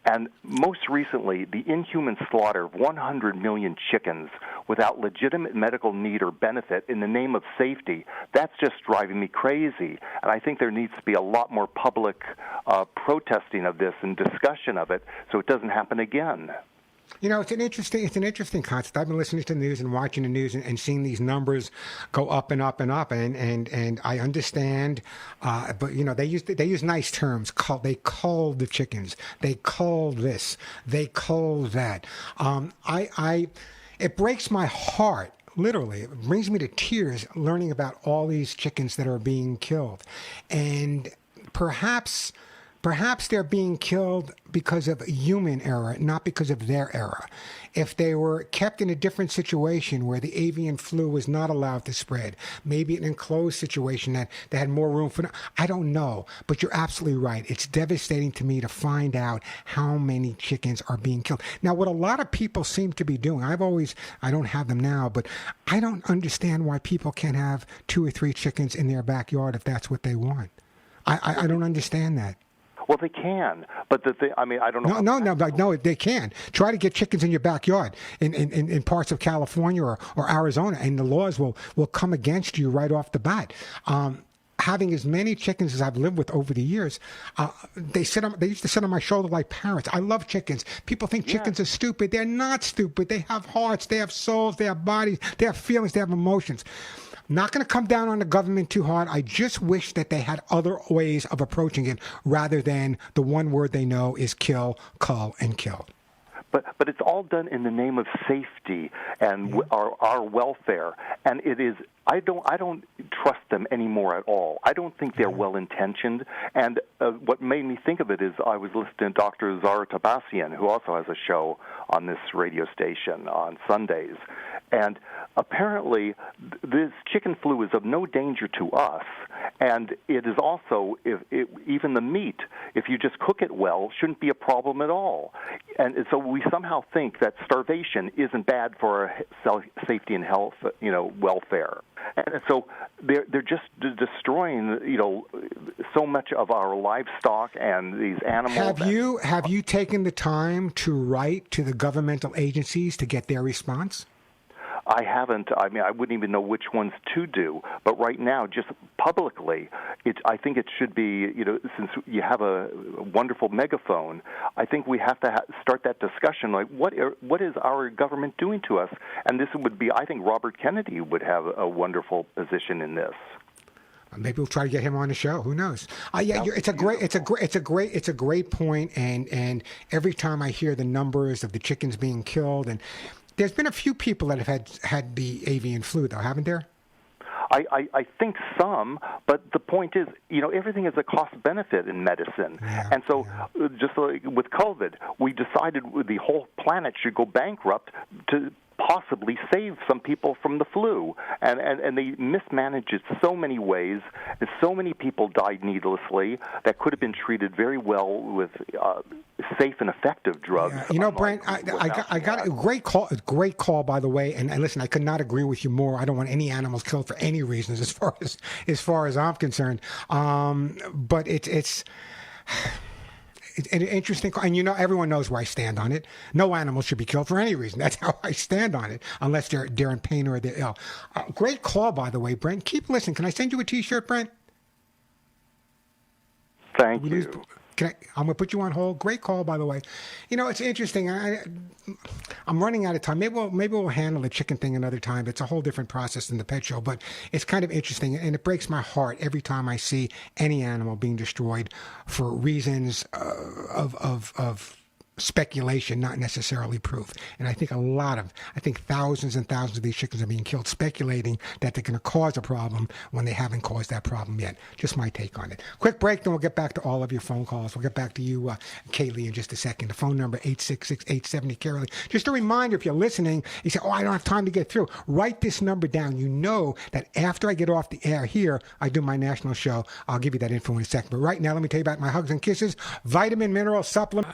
And most recently, the inhuman slaughter of 100 million chickens without legitimate medical need or benefit in the name of safety, that's just driving me crazy. And I think there needs to be a lot more public protesting of this and discussion of it so it doesn't happen again. It's an interesting concept. I've been listening to the news and watching the news and seeing these numbers go up and up and up, and I understand, but they use nice terms. They cull the chickens. They cull this. They cull that. It breaks my heart. Literally, it brings me to tears learning about all these chickens that are being killed, and perhaps perhaps they're being killed because of human error, not because of their error. If they were kept in a different situation where the avian flu was not allowed to spread, maybe an enclosed situation that they had more room for, I don't know. But you're absolutely right. It's devastating to me to find out how many chickens are being killed. Now, what a lot of people seem to be doing, I don't have them now, but I don't understand why people can't have 2 or 3 chickens in their backyard if that's what they want. I don't understand that. Well, they can, but I don't know. No, they can. Try to get chickens in your backyard in parts of California or Arizona, and the laws will come against you right off the bat. Having as many chickens as I've lived with over the years, they used to sit on my shoulder like parents. I love chickens. People think chickens are stupid. They're not stupid. They have hearts. They have souls. They have bodies. They have feelings. They have emotions. Not going to come down on the government too hard. I just wish that they had other ways of approaching it rather than the one word they know is kill, cull, and kill. But it's all done in the name of safety and our welfare, and it is. I don't trust them anymore at all. I don't think they're well intentioned. And what made me think of it is I was listening to Dr. Zara Tabassian, who also has a show on this radio station on Sundays, and apparently this chicken flu is of no danger to us, and it is also even the meat, if you just cook it well, shouldn't be a problem at all. And so we somehow think that starvation isn't bad for our safety and health, welfare. And so they're just destroying, so much of our livestock and these animals. Have you taken the time to write to the governmental agencies to get their response? I haven't. I mean, I wouldn't even know which ones to do. But right now, just publicly, I think it should be, since you have a wonderful megaphone, I think we have to start that discussion. Like, what is our government doing to us? And this would be, I think, Robert Kennedy would have a wonderful position in this. Maybe we'll try to get him on the show. Who knows? It's a great point. And every time I hear the numbers of the chickens being killed, and there's been a few people that have had the avian flu, though, haven't there? I think some, but the point is, everything is a cost-benefit in medicine. And so just like with COVID, we decided the whole planet should go bankrupt to possibly save some people from the flu. And they mismanaged it so many ways, and so many people died needlessly that could have been treated very well with safe and effective drugs. Brent, I got a great call, by the way. And listen, I could not agree with you more. I don't want any animals killed for any reasons, as far as I'm concerned. But it's an interesting, and everyone knows where I stand on it. No animal should be killed for any reason. That's how I stand on it, unless they're in pain or they're ill. Great call, by the way, Brent. Keep listening. Can I send you a T-shirt, Brent? Thank you. I'm going to put you on hold. Great call, by the way. It's interesting. I'm running out of time. Maybe we'll handle the chicken thing another time. It's a whole different process than the pet show, but it's kind of interesting, and it breaks my heart every time I see any animal being destroyed for reasons of speculation, not necessarily proof. And I think thousands and thousands of these chickens are being killed speculating that they're going to cause a problem when they haven't caused that problem yet. Just my take on it. Quick break, then we'll get back to all of your phone calls. We'll get back to you, Kaylee, in just a second. The phone number, 866-870-KAYLEE. Just a reminder, if you're listening, you say, I don't have time to get through. Write this number down. You know that after I get off the air here, I do my national show. I'll give you that info in a second. But right now, let me tell you about my Hugs and Kisses vitamin mineral supplement.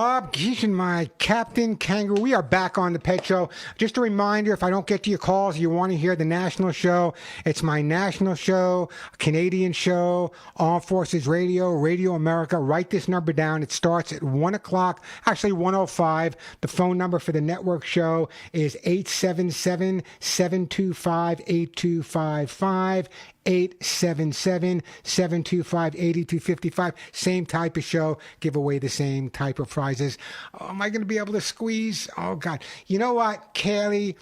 Bob Keeshan, my Captain Kangaroo. We are back on the Pet Show. Just a reminder, if I don't get to your calls, you want to hear the national show, it's my national show, Canadian show, Armed Forces Radio, Radio America. Write this number down. It starts at 1 o'clock, actually 1:05. The phone number for the network show is 877-725-8255. 877-725-8255. Same type of show. Give away the same type of prizes. Am I going to be able to squeeze? Oh, God. You know what, Kaylee?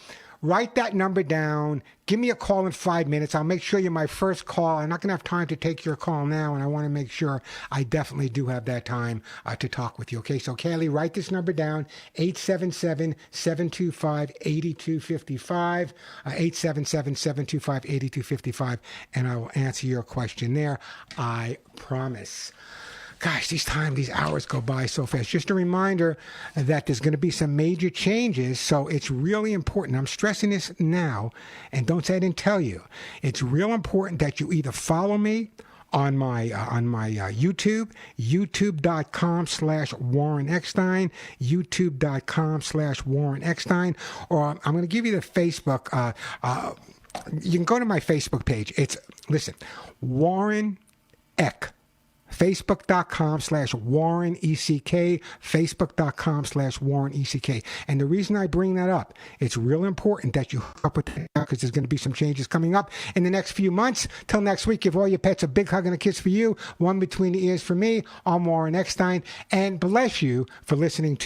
Write that number down. Give me a call in 5 minutes. I'll make sure you're my first call. I'm not going to have time to take your call now, and I want to make sure I definitely do have that time to talk with you. Okay, so Kaylee, write this number down, 877-725-8255, 877-725-8255, and I will answer your question there. I promise. Gosh, these hours go by so fast. Just a reminder that there's going to be some major changes, so it's really important. I'm stressing this now, and don't say I didn't tell you. It's real important that you either follow me on my YouTube, youtube.com/Warren Eckstein, youtube.com/Warren Eckstein, or I'm going to give you the Facebook. You can go to my Facebook page. Warren Eck. Facebook.com/Warren ECK, Facebook.com/Warren ECK. And the reason I bring that up, it's real important that you hook up with that because there's going to be some changes coming up in the next few months. Till next week, give all your pets a big hug and a kiss for you, one between the ears for me. I'm Warren Eckstein, and bless you for listening to